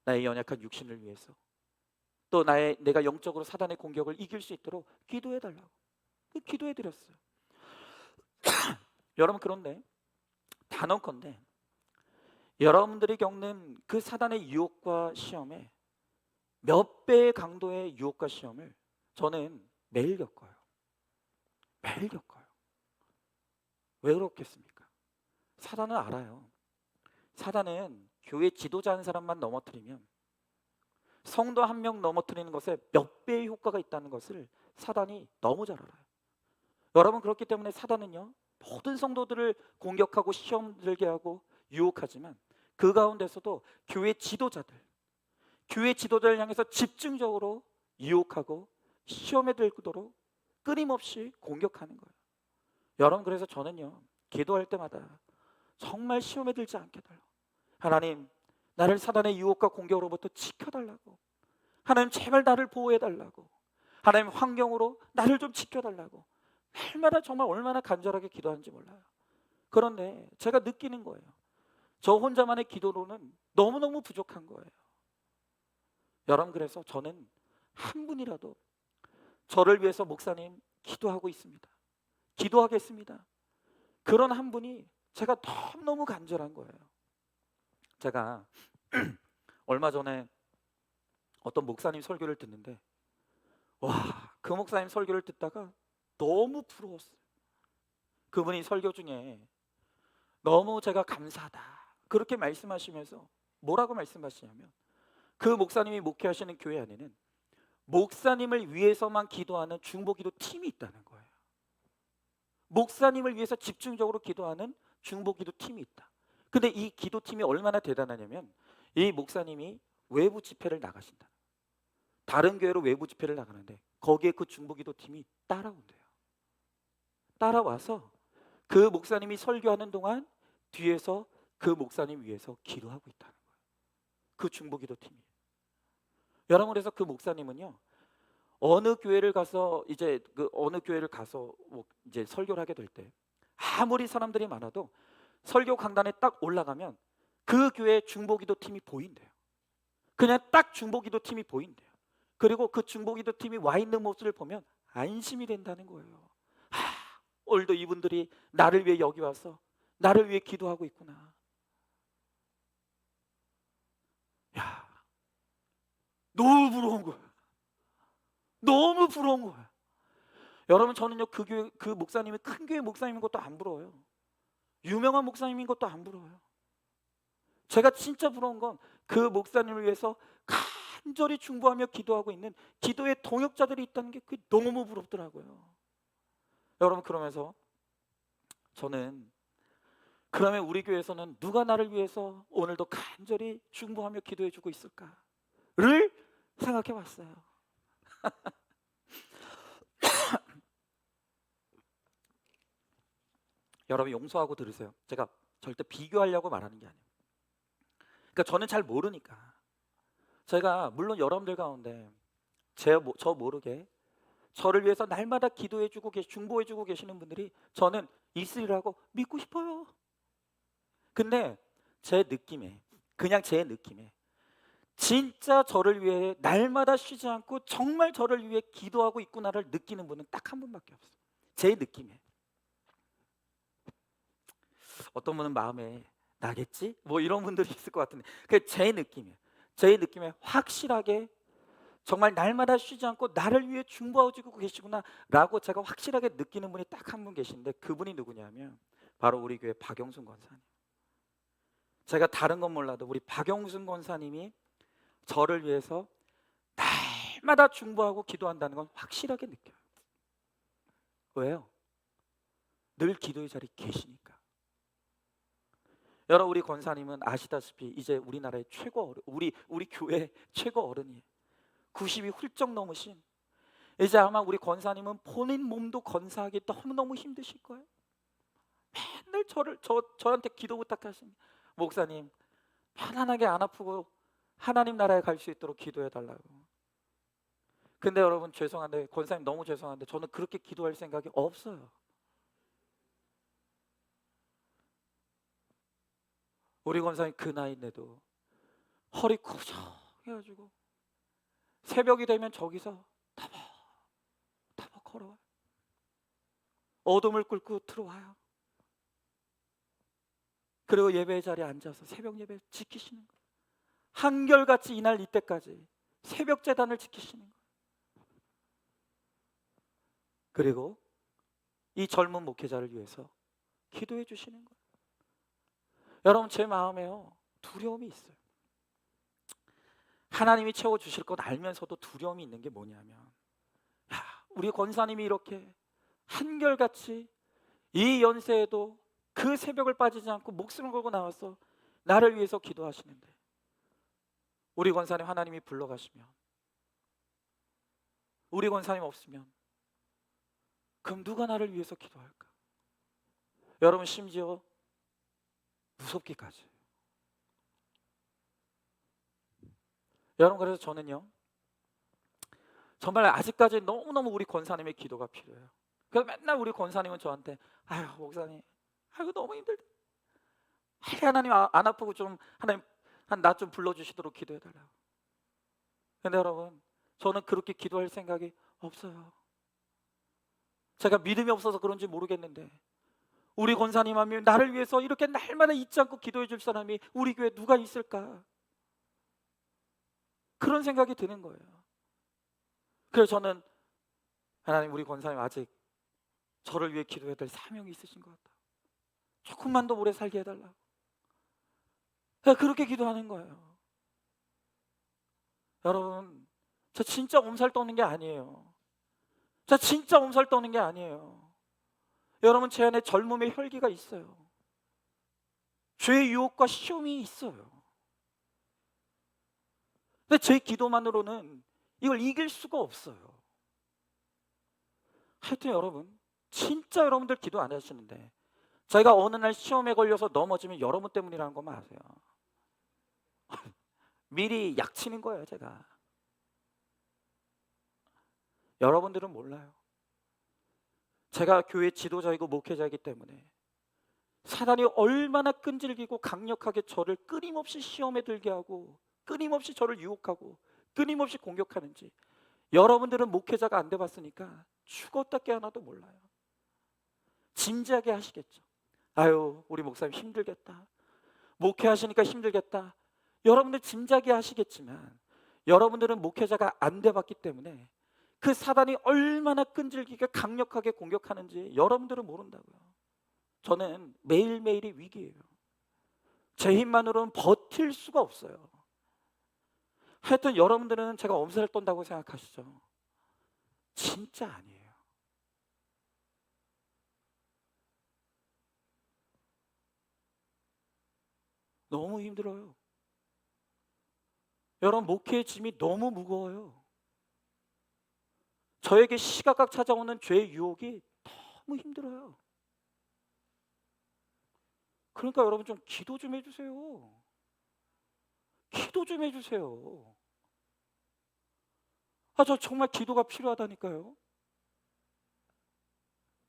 S1: 나의 연약한 육신을 위해서 또 내가 영적으로 사단의 공격을 이길 수 있도록 기도해달라고 기도해드렸어요. 여러분 그런데 단언컨대 여러분들이 겪는 그 사단의 유혹과 시험에 몇 배의 강도의 유혹과 시험을 저는 매일 겪어요. 매일 겪어요. 왜 그렇겠습니까? 사단은 알아요. 사단은 교회 지도자 한 사람만 넘어뜨리면 성도 한 명 넘어뜨리는 것에 몇 배의 효과가 있다는 것을 사단이 너무 잘 알아요. 여러분 그렇기 때문에 사단은요 모든 성도들을 공격하고 시험 들게 하고 유혹하지만 그 가운데서도 교회 지도자를 향해서 집중적으로 유혹하고 시험에 들도록 끊임없이 공격하는 거예요. 여러분 그래서 저는요 기도할 때마다 정말 시험에 들지 않게 달라고, 하나님 나를 사단의 유혹과 공격으로부터 지켜달라고, 하나님 제발 나를 보호해달라고, 하나님 환경으로 나를 좀 지켜달라고 날마다 정말 얼마나 간절하게 기도하는지 몰라요. 그런데 제가 느끼는 거예요. 저 혼자만의 기도로는 너무너무 부족한 거예요. 여러분 그래서 저는 한 분이라도 저를 위해서 목사님 기도하고 있습니다, 기도하겠습니다, 그런 한 분이 제가 너무너무 간절한 거예요. 제가 얼마 전에 어떤 목사님 설교를 듣는데 그 목사님 설교를 듣다가 너무 부러웠어요. 그분이 설교 중에 너무 제가 감사하다 그렇게 말씀하시면서 뭐라고 말씀하시냐면 그 목사님이 목회하시는 교회 안에는 목사님을 위해서만 기도하는 중보기도 팀이 있다는 거예요. 목사님을 위해서 집중적으로 기도하는 중보기도 팀이 있다. 근데 이 기도팀이 얼마나 대단하냐면 이 목사님이 외부 집회를 나가신다. 다른 교회로 외부 집회를 나가는데 거기에 그 중보기도 팀이 따라온대요. 따라와서 그 목사님이 설교하는 동안 뒤에서 그 목사님 위해서 기도하고 있다는 거예요. 그 중보기도 팀이. 여러분 그래서 그 목사님은요 어느 교회를 가서 이제 설교를 하게 될 때 아무리 사람들이 많아도 설교 강단에 딱 올라가면 그 교회 중보기도 팀이 보인대요. 그냥 딱 중보기도 팀이 보인대요. 그리고 그 중보기도 팀이 와 있는 모습을 보면 안심이 된다는 거예요. 오늘도 이분들이 나를 위해 여기 와서 나를 위해 기도하고 있구나. 야, 너무 부러운 거야. 너무 부러운 거야. 여러분 저는요 그 목사님이 큰 교회 목사님인 것도 안 부러워요. 유명한 목사님인 것도 안 부러워요. 제가 진짜 부러운 건 그 목사님을 위해서 간절히 중보하며 기도하고 있는 기도의 동역자들이 있다는 게 그게 너무 부럽더라고요. 여러분, 그러면서 저는, 그러면 우리 교회에서는 누가 나를 위해서 오늘도 간절히 중보하며 기도해주고 있을까를 생각해 봤어요. 여러분, 용서하고 들으세요. 제가 절대 비교하려고 말하는 게 아니에요. 그러니까 저는 잘 모르니까. 제가 물론 여러분들 가운데 저 모르게 저를 위해서 날마다 기도해주고 중보해주고 계시는 분들이 저는 있으리라고 믿고 싶어요. 근데 제 느낌에, 그냥 제 느낌에, 진짜 저를 위해 날마다 쉬지 않고 정말 저를 위해 기도하고 있구나를 느끼는 분은 딱 한 분밖에 없어요. 제 느낌에. 어떤 분은 마음에 나겠지? 뭐 이런 분들이 있을 것 같은데, 그 제 느낌에 확실하게 정말 날마다 쉬지 않고 나를 위해 중보해주고 계시구나 라고 제가 확실하게 느끼는 분이 딱 한 분 계신데, 그분이 누구냐면 바로 우리 교회 박영순 권사님. 제가 다른 건 몰라도 우리 박영순 권사님이 저를 위해서 날마다 중보하고 기도한다는 건 확실하게 느껴요. 왜요? 늘 기도의 자리에 계시니까. 여러분, 우리 권사님은 아시다시피 이제 우리나라의 최고 어른, 우리 교회 최고 어른이에요. 90이 훌쩍 넘으신. 이제 아마 우리 권사님은 본인 몸도 건사하기 너무너무 힘드실 거예요. 맨날 저한테 기도 부탁하십니다. 목사님, 편안하게 안 아프고 하나님 나라에 갈 수 있도록 기도해 달라고. 근데 여러분, 죄송한데, 권사님 너무 죄송한데 저는 그렇게 기도할 생각이 없어요. 우리 권사님 그 나이인데도 허리 구부정해가지고 새벽이 되면 저기서 타박 걸어와요. 어둠을 뚫고 들어와요. 그리고 예배의 자리에 앉아서 새벽 예배 지키시는 거예요. 한결같이 이날 이때까지 새벽 제단을 지키시는 거예요. 그리고 이 젊은 목회자를 위해서 기도해 주시는 거예요. 여러분, 제 마음에요, 두려움이 있어요. 하나님이 채워주실 것 알면서도 두려움이 있는 게 뭐냐면, 우리 권사님이 이렇게 한결같이 이 연세에도 그 새벽을 빠지지 않고 목숨을 걸고 나와서 나를 위해서 기도하시는데, 우리 권사님 하나님이 불러가시면, 우리 권사님 없으면 그럼 누가 나를 위해서 기도할까? 여러분, 심지어 무섭기까지. 여러분, 그래서 저는요, 정말 아직까지 너무너무 우리 권사님의 기도가 필요해요. 그래서 맨날 우리 권사님은 저한테, 아유 목사님, 아유 너무 힘들다, 하나님 안 아프고 좀 하나님 나 좀 불러주시도록 기도해달라고. 근데 여러분, 저는 그렇게 기도할 생각이 없어요. 제가 믿음이 없어서 그런지 모르겠는데, 우리 권사님 하면 나를 위해서 이렇게 날마다 잊지 않고 기도해 줄 사람이 우리 교회에 누가 있을까? 그런 생각이 드는 거예요. 그래서 저는, 하나님, 우리 권사님 아직 저를 위해 기도해야 될 사명이 있으신 것 같다. 조금만 더 오래 살게 해달라고. 그렇게 기도하는 거예요. 여러분, 저 진짜 엄살 떠는 게 아니에요. 저 진짜 엄살 떠는 게 아니에요. 여러분, 제 안에 젊음의 혈기가 있어요. 죄의 유혹과 시험이 있어요. 근데 제 기도만으로는 이걸 이길 수가 없어요. 하여튼 여러분, 진짜 여러분들 기도 안 하시는데 제가 어느 날 시험에 걸려서 넘어지면 여러분 때문이라는 것만 아세요. 미리 약치는 거예요, 제가. 여러분들은 몰라요. 제가 교회 지도자이고 목회자이기 때문에 사단이 얼마나 끈질기고 강력하게 저를 끊임없이 시험에 들게 하고 끊임없이 저를 유혹하고 끊임없이 공격하는지 여러분들은 목회자가 안 돼봤으니까 죽었다 깨어나도 몰라요. 진지하게 하시겠죠. 아유, 우리 목사님 힘들겠다, 목회하시니까 힘들겠다, 여러분들 진지하게 하시겠지만 여러분들은 목회자가 안 돼봤기 때문에 그 사단이 얼마나 끈질기게 강력하게 공격하는지 여러분들은 모른다고요. 저는 매일매일이 위기예요. 제 힘만으로는 버틸 수가 없어요. 하여튼 여러분들은 제가 엄살을 떤다고 생각하시죠? 진짜 아니에요. 너무 힘들어요. 여러분, 목회의 짐이 너무 무거워요. 저에게 시각각 찾아오는 죄의 유혹이 너무 힘들어요. 그러니까 여러분 좀 기도 좀 해주세요. 기도 좀 해주세요. 저 정말 기도가 필요하다니까요.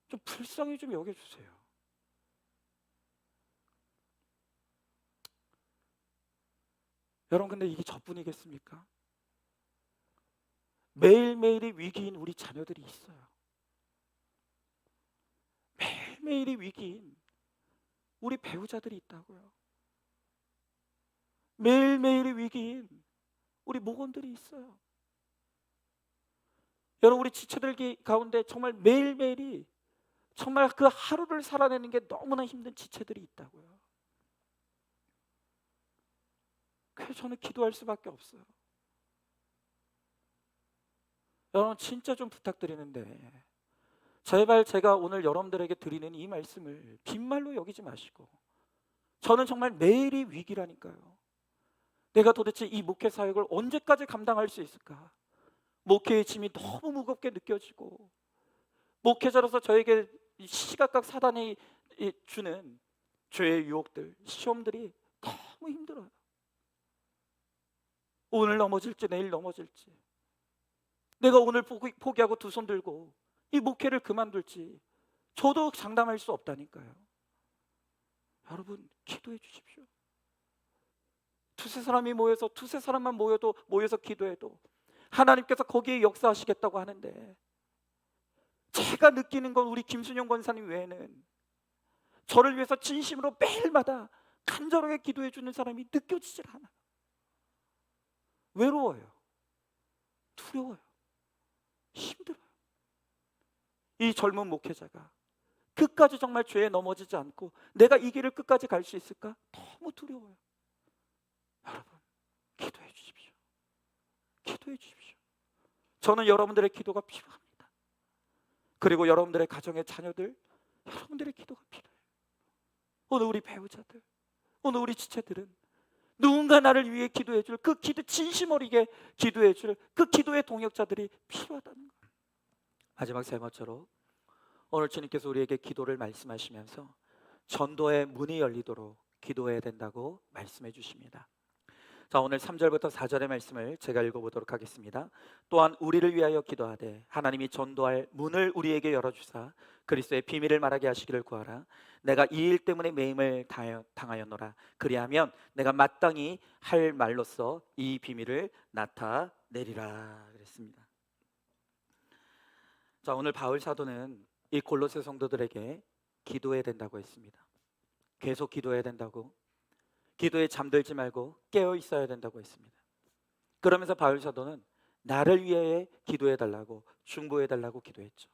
S1: 좀 불쌍히 좀 여겨주세요. 여러분, 근데 이게 저뿐이겠습니까? 매일매일이 위기인 우리 자녀들이 있어요. 매일매일이 위기인 우리 배우자들이 있다고요. 매일매일이 위기인 우리 목원들이 있어요. 여러분, 우리 지체들 가운데 정말 매일매일이 정말 그 하루를 살아내는 게 너무나 힘든 지체들이 있다고요. 그래서 저는 기도할 수밖에 없어요. 여러분, 진짜 좀 부탁드리는데 제발 제가 오늘 여러분들에게 드리는 이 말씀을 빈말로 여기지 마시고, 저는 정말 매일이 위기라니까요. 내가 도대체 이 목회 사역을 언제까지 감당할 수 있을까? 목회의 짐이 너무 무겁게 느껴지고, 목회자로서 저에게 시각각 사단이 주는 죄의 유혹들, 시험들이 너무 힘들어요. 오늘 넘어질지 내일 넘어질지, 내가 오늘 포기하고 두 손 들고 이 목회를 그만둘지 저도 장담할 수 없다니까요. 여러분, 기도해 주십시오. 두세 사람이 모여서, 두세 사람만 모여서 기도해도 하나님께서 거기에 역사하시겠다고 하는데, 제가 느끼는 건 우리 김순영 권사님 외에는 저를 위해서 진심으로 매일마다 간절하게 기도해 주는 사람이 느껴지질 않아요. 외로워요. 두려워요. 힘들어요. 이 젊은 목회자가 끝까지 정말 죄에 넘어지지 않고 내가 이 길을 끝까지 갈 수 있을까? 너무 두려워요. 여러분, 기도해 주십시오. 기도해 주십시오. 저는 여러분들의 기도가 필요합니다. 그리고 여러분들의 가정의 자녀들, 여러분들의 기도가 필요해요. 오늘 우리 배우자들, 오늘 우리 지체들은 누군가 나를 위해 기도해 줄, 그 기도 진심 어리게 기도해 줄 그 기도의 동역자들이 필요하다는 거예요. 마지막 세 번째로, 오늘 주님께서 우리에게 기도를 말씀하시면서 전도의 문이 열리도록 기도해야 된다고 말씀해 주십니다. 자, 오늘 3절부터 4절의 말씀을 제가 읽어보도록 하겠습니다. 또한 우리를 위하여 기도하되 하나님이 전도할 문을 우리에게 열어주사 그리스도의 비밀을 말하게 하시기를 구하라. 내가 이 일 때문에 매임을 당하였노라. 그리하면 내가 마땅히 할 말로써 이 비밀을 나타내리라 그랬습니다. 자, 오늘 바울 사도는 이 골로새 성도들에게 기도해야 된다고 했습니다. 계속 기도해야 된다고, 기도에 잠들지 말고 깨어 있어야 된다고 했습니다. 그러면서 바울 사도는 나를 위해 기도해 달라고, 중보해 달라고 기도했죠.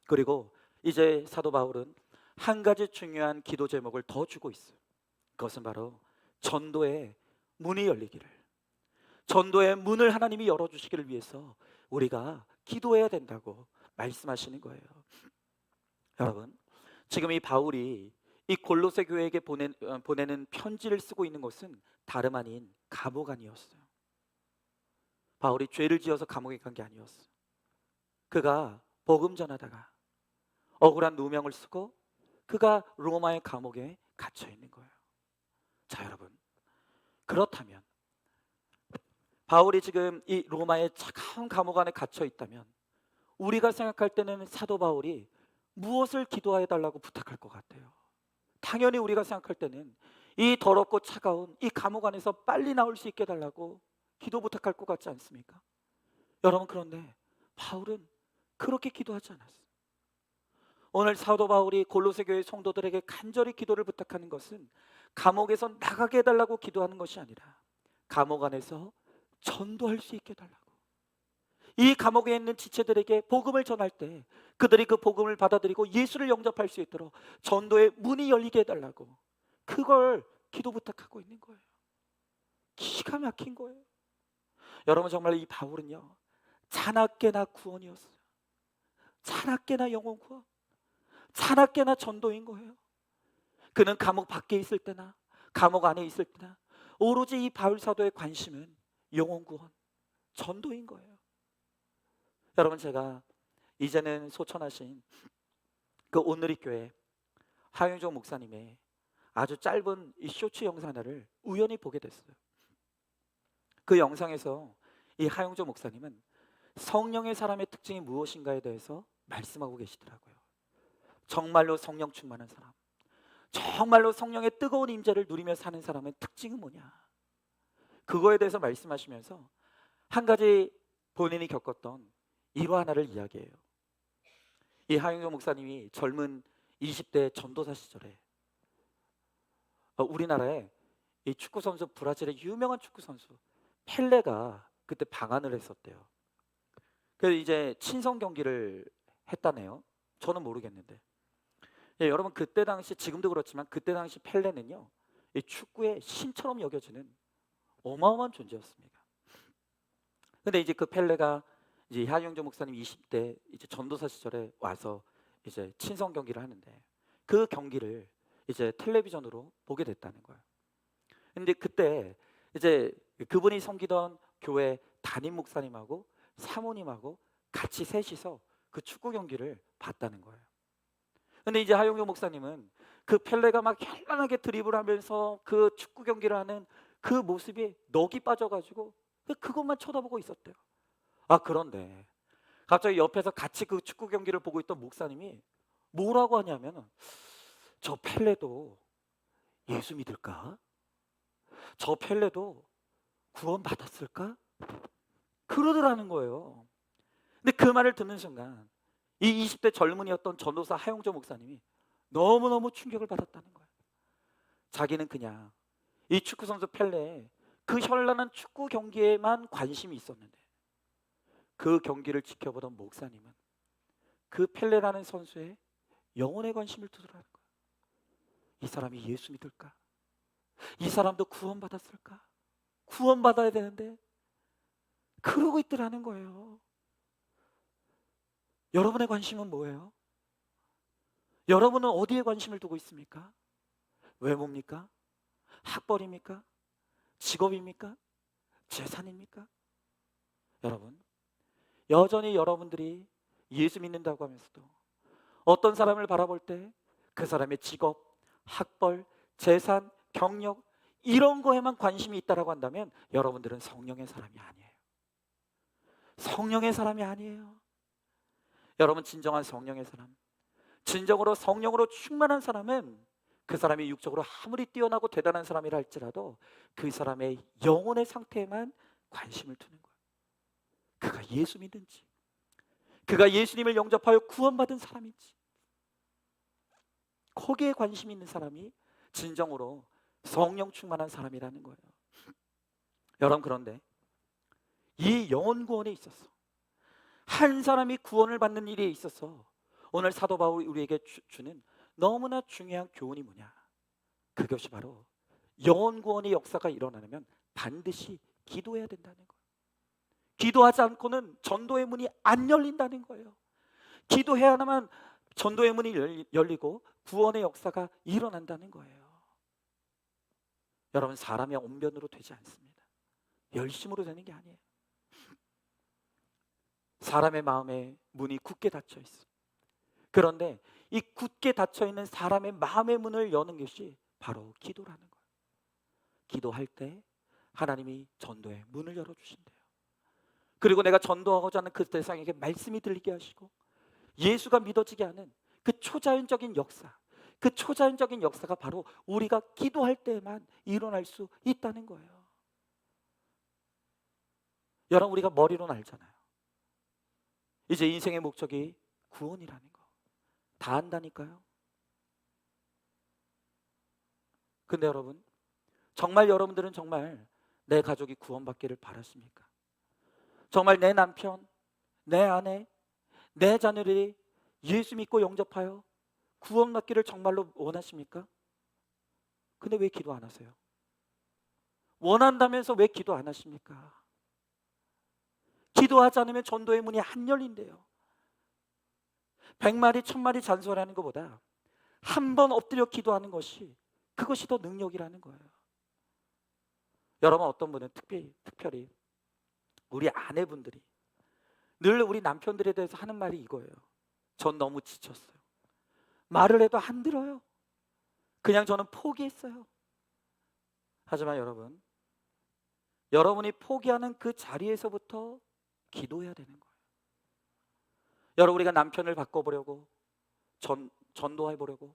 S1: 그리고 이제 사도 바울은 한 가지 중요한 기도 제목을 더 주고 있어요. 그것은 바로 전도의 문이 열리기를, 전도의 문을 하나님이 열어주시기를 위해서 우리가 기도해야 된다고 말씀하시는 거예요. 여러분, 지금 이 바울이 이 골로새 교회에게 보내는 편지를 쓰고 있는 것은 다름 아닌 감옥 안이었어요. 바울이 죄를 지어서 감옥에 간 게 아니었어요. 그가 복음 전하다가 억울한 누명을 쓰고 그가 로마의 감옥에 갇혀 있는 거예요. 자, 여러분, 그렇다면 바울이 지금 이 로마의 차가운 감옥 안에 갇혀 있다면 우리가 생각할 때는 사도 바울이 무엇을 기도해 달라고 부탁할 것 같아요? 당연히 우리가 생각할 때는 이 더럽고 차가운 이 감옥 안에서 빨리 나올 수 있게 해달라고 기도 부탁할 것 같지 않습니까? 여러분, 그런데 바울은 그렇게 기도하지 않았어요. 오늘 사도 바울이 골로새 교회 성도들에게 간절히 기도를 부탁하는 것은 감옥에서 나가게 해달라고 기도하는 것이 아니라 감옥 안에서 전도할 수 있게 해달라고, 이 감옥에 있는 지체들에게 복음을 전할 때 그들이 그 복음을 받아들이고 예수를 영접할 수 있도록 전도의 문이 열리게 해달라고, 그걸 기도 부탁하고 있는 거예요. 기가 막힌 거예요. 여러분 정말 이 바울은요, 자나깨나 구원이었어요. 자나깨나 영혼 구원, 자나깨나 전도인 거예요. 그는 감옥 밖에 있을 때나 감옥 안에 있을 때나 오로지 이 바울 사도의 관심은 영혼 구원, 전도인 거예요. 여러분, 제가 이제는 소천하신 그 온누리 교회 하윤종 목사님의 아주 짧은 이 쇼츠 영상 하나를 우연히 보게 됐어요. 그 영상에서 이 하윤종 목사님은 성령의 사람의 특징이 무엇인가에 대해서 말씀하고 계시더라고요. 정말로 성령 충만한 사람, 정말로 성령의 뜨거운 임재를 누리며 사는 사람의 특징은 뭐냐, 그거에 대해서 말씀하시면서 한 가지 본인이 겪었던 일화 하나를 이야기해요. 이 하윤경 목사님이 젊은 20대 전도사 시절에 우리나라에 이 축구 선수, 브라질의 유명한 축구 선수 펠레가 그때 방한을 했었대요. 그래서 이제 친선 경기를 했다네요. 저는 모르겠는데, 예, 여러분, 그때 당시, 지금도 그렇지만 그때 당시 펠레는요, 이 축구의 신처럼 여겨지는 어마어마한 존재였습니다. 근데 이제 그 펠레가 이제 하윤종 목사님 20대 이제 전도사 시절에 와서 이제 친선 경기를 하는데, 그 경기를 이제 텔레비전으로 보게 됐다는 거예요. 근데 그때 이제 그분이 섬기던 교회 담임 목사님하고 사모님하고 같이 셋이서 그 축구 경기를 봤다는 거예요. 근데 이제 하용경 목사님은 그 펠레가 막 현란하게 드리블하면서 그 축구 경기를 하는 그 모습이 넋이 빠져가지고 그것만 쳐다보고 있었대요. 그런데 갑자기 옆에서 같이 그 축구 경기를 보고 있던 목사님이 뭐라고 하냐면, 저 펠레도 예수 믿을까? 저 펠레도 구원 받았을까? 그러더라는 거예요. 근데 그 말을 듣는 순간 이 20대 젊은이였던 전도사 하용조 목사님이 너무너무 충격을 받았다는 거예요. 자기는 그냥 이 축구 선수 펠레 그 현란한 축구 경기에만 관심이 있었는데, 그 경기를 지켜보던 목사님은 그 펠레라는 선수의 영혼에 관심을 두더라는 거예요. 이 사람이 예수 믿을까? 이 사람도 구원받았을까? 구원받아야 되는데, 그러고 있더라는 거예요. 여러분의 관심은 뭐예요? 여러분은 어디에 관심을 두고 있습니까? 외모입니까? 학벌입니까? 직업입니까? 재산입니까? 여러분, 여전히 여러분들이 예수 믿는다고 하면서도 어떤 사람을 바라볼 때 그 사람의 직업, 학벌, 재산, 경력, 이런 거에만 관심이 있다라고 한다면 여러분들은 성령의 사람이 아니에요. 성령의 사람이 아니에요. 여러분, 진정한 성령의 사람, 진정으로 성령으로 충만한 사람은 그 사람이 육적으로 아무리 뛰어나고 대단한 사람이라 할지라도 그 사람의 영혼의 상태에만 관심을 두는 거예요. 그가 예수 믿는지, 그가 예수님을 영접하여 구원받은 사람인지, 거기에 관심 있는 사람이 진정으로 성령 충만한 사람이라는 거예요. 여러분, 그런데 이 영혼 구원에 있어서, 한 사람이 구원을 받는 일에 있어서 오늘 사도 바울이 우리에게 주는 너무나 중요한 교훈이 뭐냐, 그것이 바로 영혼 구원의 역사가 일어나려면 반드시 기도해야 된다는 거예요. 기도하지 않고는 전도의 문이 안 열린다는 거예요. 기도해야만 전도의 문이 열리고 구원의 역사가 일어난다는 거예요. 여러분, 사람의 언변으로 되지 않습니다. 열심으로 되는 게 아니에요. 사람의 마음에 문이 굳게 닫혀 있어요. 그런데 이 굳게 닫혀 있는 사람의 마음의 문을 여는 것이 바로 기도라는 거예요. 기도할 때 하나님이 전도의 문을 열어주신대요. 그리고 내가 전도하고자 하는 그 대상에게 말씀이 들리게 하시고 예수가 믿어지게 하는 그 초자연적인 역사, 그 초자연적인 역사가 바로 우리가 기도할 때에만 일어날 수 있다는 거예요. 여러분, 우리가 머리로는 알잖아요. 이제 인생의 목적이 구원이라는 거 다 안다니까요. 근데 여러분, 정말 여러분들은 정말 내 가족이 구원받기를 바라십니까? 정말 내 남편, 내 아내, 내 자녀들이 예수 믿고 영접하여 구원받기를 정말로 원하십니까? 근데 왜 기도 안 하세요? 원한다면서 왜 기도 안 하십니까?
S2: 기도하지 않으면 전도의 문이 안 열린대요. 100마리 1000마리 잔소리하는 것보다 한 번 엎드려 기도하는 것이, 그것이 더 능력이라는 거예요. 여러분, 어떤 분은 특별히 우리 아내분들이 늘 우리 남편들에 대해서 하는 말이 이거예요. 전 너무 지쳤어요. 말을 해도 안 들어요. 그냥 저는 포기했어요. 하지만 여러분, 여러분이 포기하는 그 자리에서부터 기도해야 되는 거예요. 여러분, 우리가 남편을 바꿔보려고 전도해보려고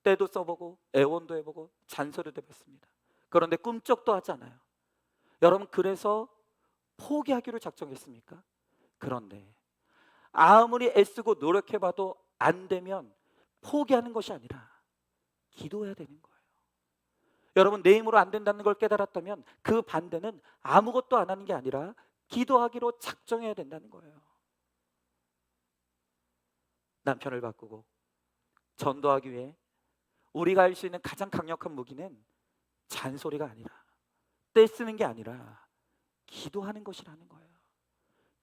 S2: 때도 써보고 애원도 해보고 잔소리도 해봤습니다. 그런데 꿈쩍도 하지 않아요. 여러분, 그래서 포기하기로 작정했습니까? 그런데 아무리 애쓰고 노력해봐도 안 되면 포기하는 것이 아니라 기도해야 되는 거예요. 여러분, 내 힘으로 안 된다는 걸 깨달았다면 그 반대는 아무것도 안 하는 게 아니라 기도하기로 작정해야 된다는 거예요. 남편을 바꾸고 전도하기 위해 우리가 할 수 있는 가장 강력한 무기는 잔소리가 아니라, 떼쓰는 게 아니라 기도하는 것이라는 거예요.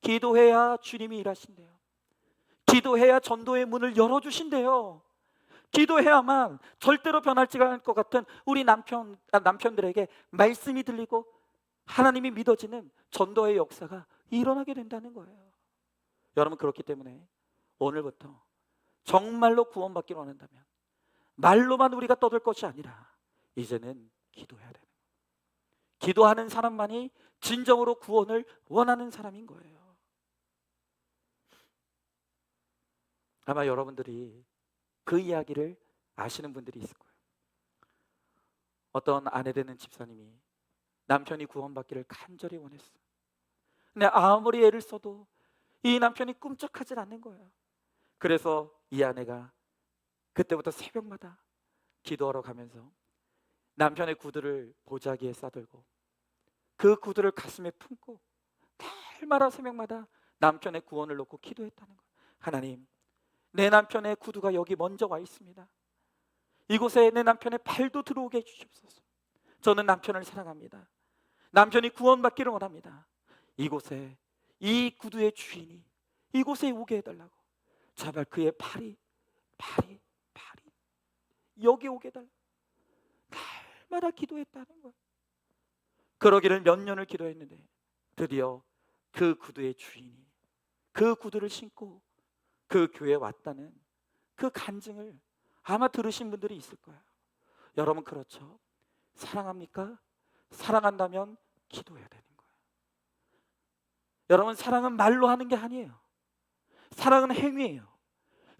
S2: 기도해야 주님이 일하신대요. 기도해야 전도의 문을 열어주신대요. 기도해야만 절대로 변하지 않을 것 같은 우리 남편들에게 말씀이 들리고 하나님이 믿어지는 전도의 역사가 일어나게 된다는 거예요. 여러분, 그렇기 때문에 오늘부터 정말로 구원받기를 원한다면 말로만 우리가 떠들 것이 아니라 이제는 기도해야 되는 거예요. 기도하는 사람만이 진정으로 구원을 원하는 사람인 거예요. 아마 여러분들이 그 이야기를 아시는 분들이 있을 거예요. 어떤 아내 되는 집사님이 남편이 구원받기를 간절히 원했어요. 근데 아무리 애를 써도 이 남편이 꿈쩍하지 않는 거예요. 그래서 이 아내가 그때부터 새벽마다 기도하러 가면서 남편의 구두를 보자기에 싸들고 그 구두를 가슴에 품고 날마다 새벽마다 남편의 구원을 놓고 기도했다는 거예요. 하나님, 내 남편의 구두가 여기 먼저 와 있습니다. 이곳에 내 남편의 발도 들어오게 해주시옵소서. 저는 남편을 사랑합니다. 남편이 구원받기를 원합니다. 이곳에, 이 구두의 주인이 이곳에 오게 해달라고. 제발 그의 발이 여기 오게 해달라고 날마다 기도했다는 거예요. 그러기를 몇 년을 기도했는데 드디어 그 구두의 주인이 그 구두를 신고 그 교회에 왔다는 그 간증을 아마 들으신 분들이 있을 거예요. 여러분, 그렇죠? 사랑합니까? 사랑한다면 기도해야 되는 거예요. 여러분, 사랑은 말로 하는 게 아니에요. 사랑은 행위예요.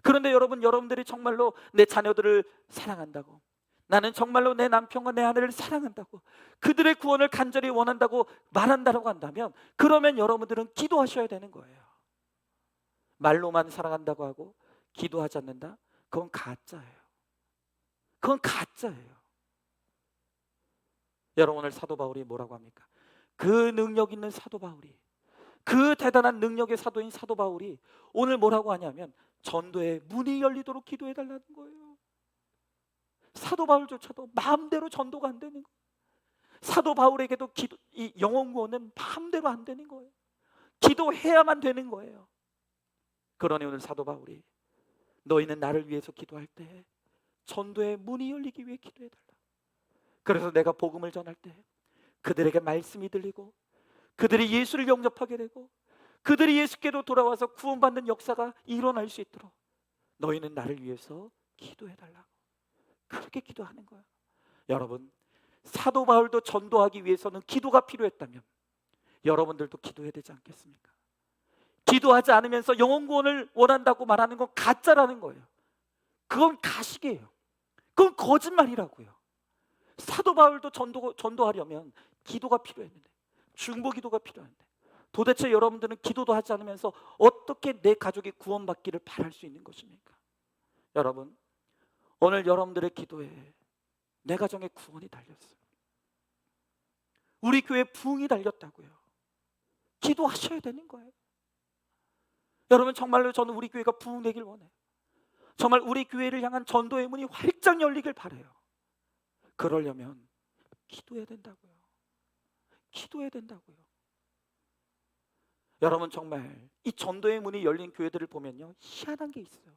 S2: 그런데 여러분들이 정말로 내 자녀들을 사랑한다고, 나는 정말로 내 남편과 내 아내를 사랑한다고, 그들의 구원을 간절히 원한다고 말한다고 한다면, 그러면 여러분들은 기도하셔야 되는 거예요. 말로만 사랑한다고 하고 기도하지 않는다? 그건 가짜예요. 그건 가짜예요. 여러분, 오늘 사도 바울이 뭐라고 합니까? 그 능력 있는 사도 바울이, 그 대단한 능력의 사도인 사도 바울이 오늘 뭐라고 하냐면 전도의 문이 열리도록 기도해 달라는 거예요. 사도 바울조차도 마음대로 전도가 안 되는 거예요. 사도 바울에게도 이 영혼 구원은 마음대로 안 되는 거예요. 기도해야만 되는 거예요. 그러니 오늘 사도 바울이 너희는 나를 위해서 기도할 때 전도의 문이 열리기 위해 기도해 달라. 그래서 내가 복음을 전할 때 그들에게 말씀이 들리고 그들이 예수를 영접하게 되고 그들이 예수께로 돌아와서 구원받는 역사가 일어날 수 있도록 너희는 나를 위해서 기도해 달라고. 그렇게 기도하는 거예요. 여러분, 사도 바울도 전도하기 위해서는 기도가 필요했다면 여러분들도 기도해야 되지 않겠습니까? 기도하지 않으면서 영혼 구원을 원한다고 말하는 건 가짜라는 거예요. 그건 가식이에요. 그건 거짓말이라고요. 사도 바울도 전도하려면 기도가 필요했는데, 중보 기도가 필요한데, 도대체 여러분들은 기도도 하지 않으면서 어떻게 내 가족이 구원받기를 바랄 수 있는 것입니까? 여러분, 오늘 여러분들의 기도에 내 가정의 구원이 달렸어요. 우리 교회 부흥이 달렸다고요. 기도하셔야 되는 거예요. 여러분, 정말로 저는 우리 교회가 부흥되길 원해요. 정말 우리 교회를 향한 전도의 문이 활짝 열리길 바라요. 그러려면 기도해야 된다고요. 기도해야 된다고요. 여러분 정말 이 전도의 문이 열린 교회들을 보면요, 희한한 게 있어요.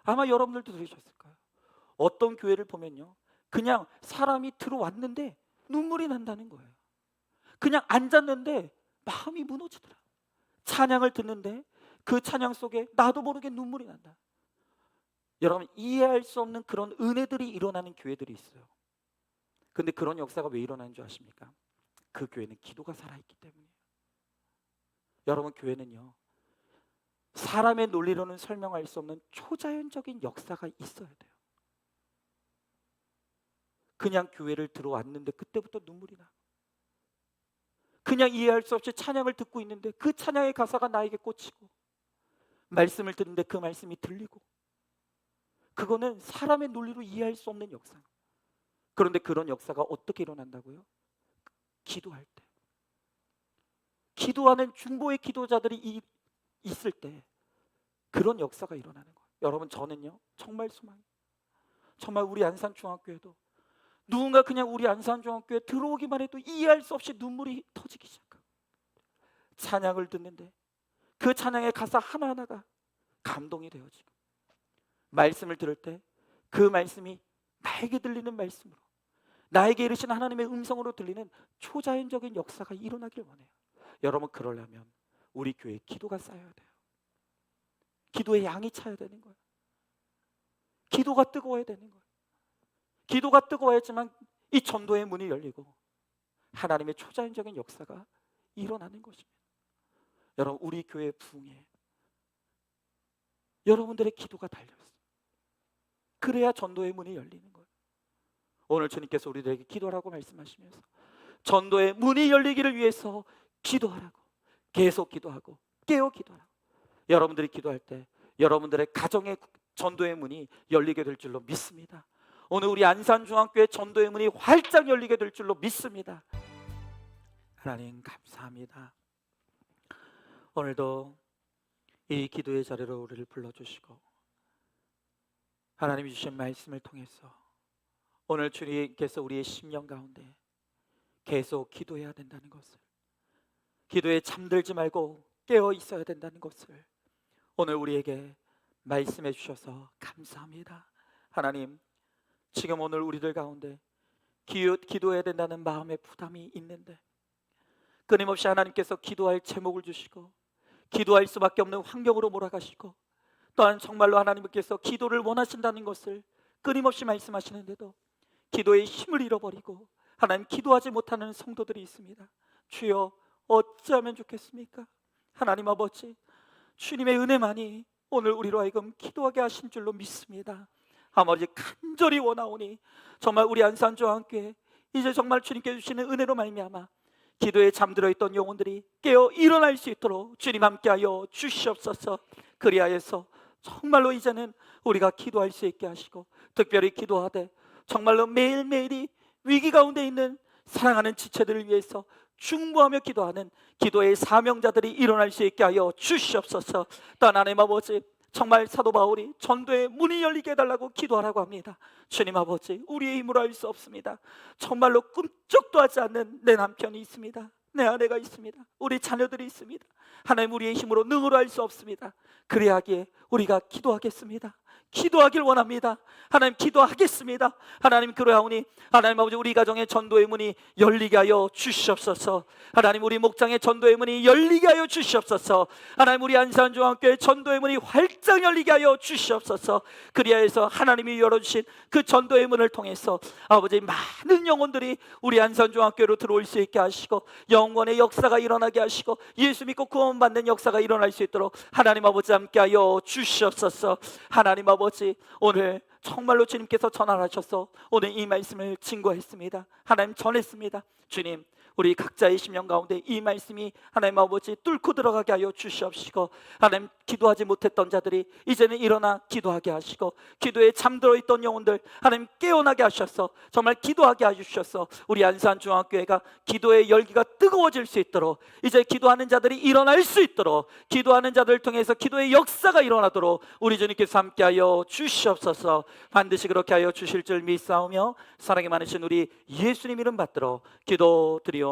S2: 아마 여러분들도 들으셨을 거예요. 어떤 교회를 보면요, 그냥 사람이 들어왔는데 눈물이 난다는 거예요. 그냥 앉았는데 마음이 무너지더라. 찬양을 듣는데 그 찬양 속에 나도 모르게 눈물이 난다. 여러분, 이해할 수 없는 그런 은혜들이 일어나는 교회들이 있어요. 근데 그런 역사가 왜 일어나는 줄 아십니까? 그 교회는 기도가 살아있기 때문이에요. 여러분, 교회는요, 사람의 논리로는 설명할 수 없는 초자연적인 역사가 있어야 돼요. 그냥 교회를 들어왔는데 그때부터 눈물이 나. 그냥 이해할 수 없이 찬양을 듣고 있는데 그 찬양의 가사가 나에게 꽂히고, 말씀을 듣는데 그 말씀이 들리고, 그거는 사람의 논리로 이해할 수 없는 역사. 그런데 그런 역사가 어떻게 일어난다고요? 기도할 때. 기도하는 중보의 기도자들이 있을 때 그런 역사가 일어나는 거예요. 여러분, 저는요 정말 소망이, 정말 우리 안산중학교에도 누군가 그냥 우리 안산중학교에 들어오기만 해도 이해할 수 없이 눈물이 터지기 시작하고, 찬양을 듣는데 그 찬양의 가사 하나하나가 감동이 되어지고, 말씀을 들을 때 그 말씀이 나에게 들리는 말씀으로, 나에게 이르신 하나님의 음성으로 들리는 초자연적인 역사가 일어나길 원해요. 여러분, 그러려면 우리 교회에 기도가 쌓여야 돼요. 기도의 양이 차야 되는 거예요. 기도가 뜨거워야 되는 거예요. 기도가 뜨거워야지만 이 전도의 문이 열리고 하나님의 초자연적인 역사가 일어나는 것입니다. 여러분, 우리 교회 부흥에 여러분들의 기도가 달려있어요. 그래야 전도의 문이 열리는 거예요. 오늘 주님께서 우리들에게 기도하라고 말씀하시면서 전도의 문이 열리기를 위해서 기도하라고, 계속 기도하고 깨어 기도하라고. 여러분들이 기도할 때 여러분들의 가정의 전도의 문이 열리게 될 줄로 믿습니다. 오늘 우리 안산중학교의 전도의 문이 활짝 열리게 될 줄로 믿습니다. 하나님 감사합니다. 오늘도 이 기도의 자리로 우리를 불러주시고 하나님이 주신 말씀을 통해서 오늘 주님께서 우리의 심령 가운데 계속 기도해야 된다는 것을, 기도에 잠들지 말고 깨어 있어야 된다는 것을 오늘 우리에게 말씀해 주셔서 감사합니다. 하나님, 지금 오늘 우리들 가운데 기도해야 된다는 마음의 부담이 있는데 끊임없이 하나님께서 기도할 제목을 주시고 기도할 수밖에 없는 환경으로 몰아가시고, 또한 정말로 하나님께서 기도를 원하신다는 것을 끊임없이 말씀하시는데도 기도의 힘을 잃어버리고 하나님 기도하지 못하는 성도들이 있습니다. 주여, 어찌하면 좋겠습니까? 하나님 아버지, 주님의 은혜만이 오늘 우리로 하여금 기도하게 하신 줄로 믿습니다. 아버지, 간절히 원하오니 정말 우리 안산중학교에 이제 정말 주님께 주시는 은혜로 말미암아 기도에 잠들어 있던 영혼들이 깨어 일어날 수 있도록 주님 함께하여 주시옵소서. 그리하여서 정말로 이제는 우리가 기도할 수 있게 하시고, 특별히 기도하되 정말로 매일매일이 위기 가운데 있는 사랑하는 지체들을 위해서 중보하며 기도하는 기도의 사명자들이 일어날 수 있게 하여 주시옵소서. 또 하나님 아버지, 정말 사도 바울이 전도의 문이 열리게 해달라고 기도하라고 합니다. 주님 아버지, 우리의 힘으로 할 수 없습니다. 정말로 꿈쩍도 하지 않는 내 남편이 있습니다. 내 아내가 있습니다. 우리 자녀들이 있습니다. 하나님, 우리의 힘으로 능으로 할 수 없습니다. 그래야 하기에 우리가 기도하겠습니다. 기도하길 원합니다. 하나님, 기도하겠습니다. 하나님, 그러하오니 하나님 아버지, 우리 가정의 전도의 문이 열리게 하여 주시옵소서. 하나님, 우리 목장의 전도의 문이 열리게 하여 주시옵소서. 하나님, 우리 안산중학교의 전도의 문이 활짝 열리게 하여 주시옵소서. 그리하여서 하나님이 열어주신 그 전도의 문을 통해서 아버지, 많은 영혼들이 우리 안산중학교로 들어올 수 있게 하시고 영원의 역사가 일어나게 하시고 예수 믿고 구원받는 역사가 일어날 수 있도록 하나님 아버지 함께하여 주시옵소서. 하나님 아버지, 오늘 정말로 주님께서 전환하셔서 오늘 이 말씀을 증거했습니다. 하나님, 전했습니다. 주님, 우리 각자의 심령 가운데 이 말씀이 하나님 아버지 뚫고 들어가게 하여 주시옵시고, 하나님, 기도하지 못했던 자들이 이제는 일어나 기도하게 하시고, 기도에 잠들어 있던 영혼들 하나님 깨어나게 하셔서 정말 기도하게 하주셔서 우리 안산중학교회가 기도의 열기가 뜨거워질 수 있도록, 이제 기도하는 자들이 일어날 수 있도록, 기도하는 자들을 통해서 기도의 역사가 일어나도록 우리 주님께서 함께하여 주시옵소서. 반드시 그렇게 하여 주실 줄 믿사오며 사랑이 많으신 우리 예수님 이름 받들어 기도드리옵나이다.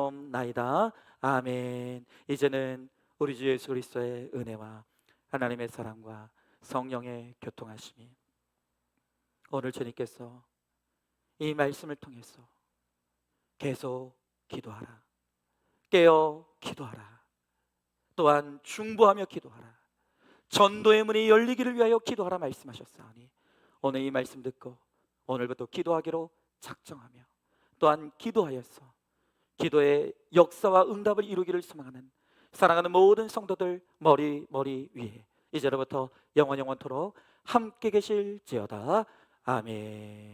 S2: 아멘. 이제는 우리 주 예수 그리스도의 은혜와 하나님의 사랑과 성령의 교통하심이 오늘 주님께서 이 말씀을 통해서 계속 기도하라, 깨어 기도하라, 또한 중보하며 기도하라, 전도의 문이 열리기를 위하여 기도하라 말씀하셨사오니 오늘 이 말씀 듣고 오늘부터 기도하기로 작정하며 또한 기도하여서 기도의 역사와 응답을 이루기를 소망하는 사랑하는 모든 성도들 머리 위에 이제로부터 영원토록 함께 계실지어다. 아멘.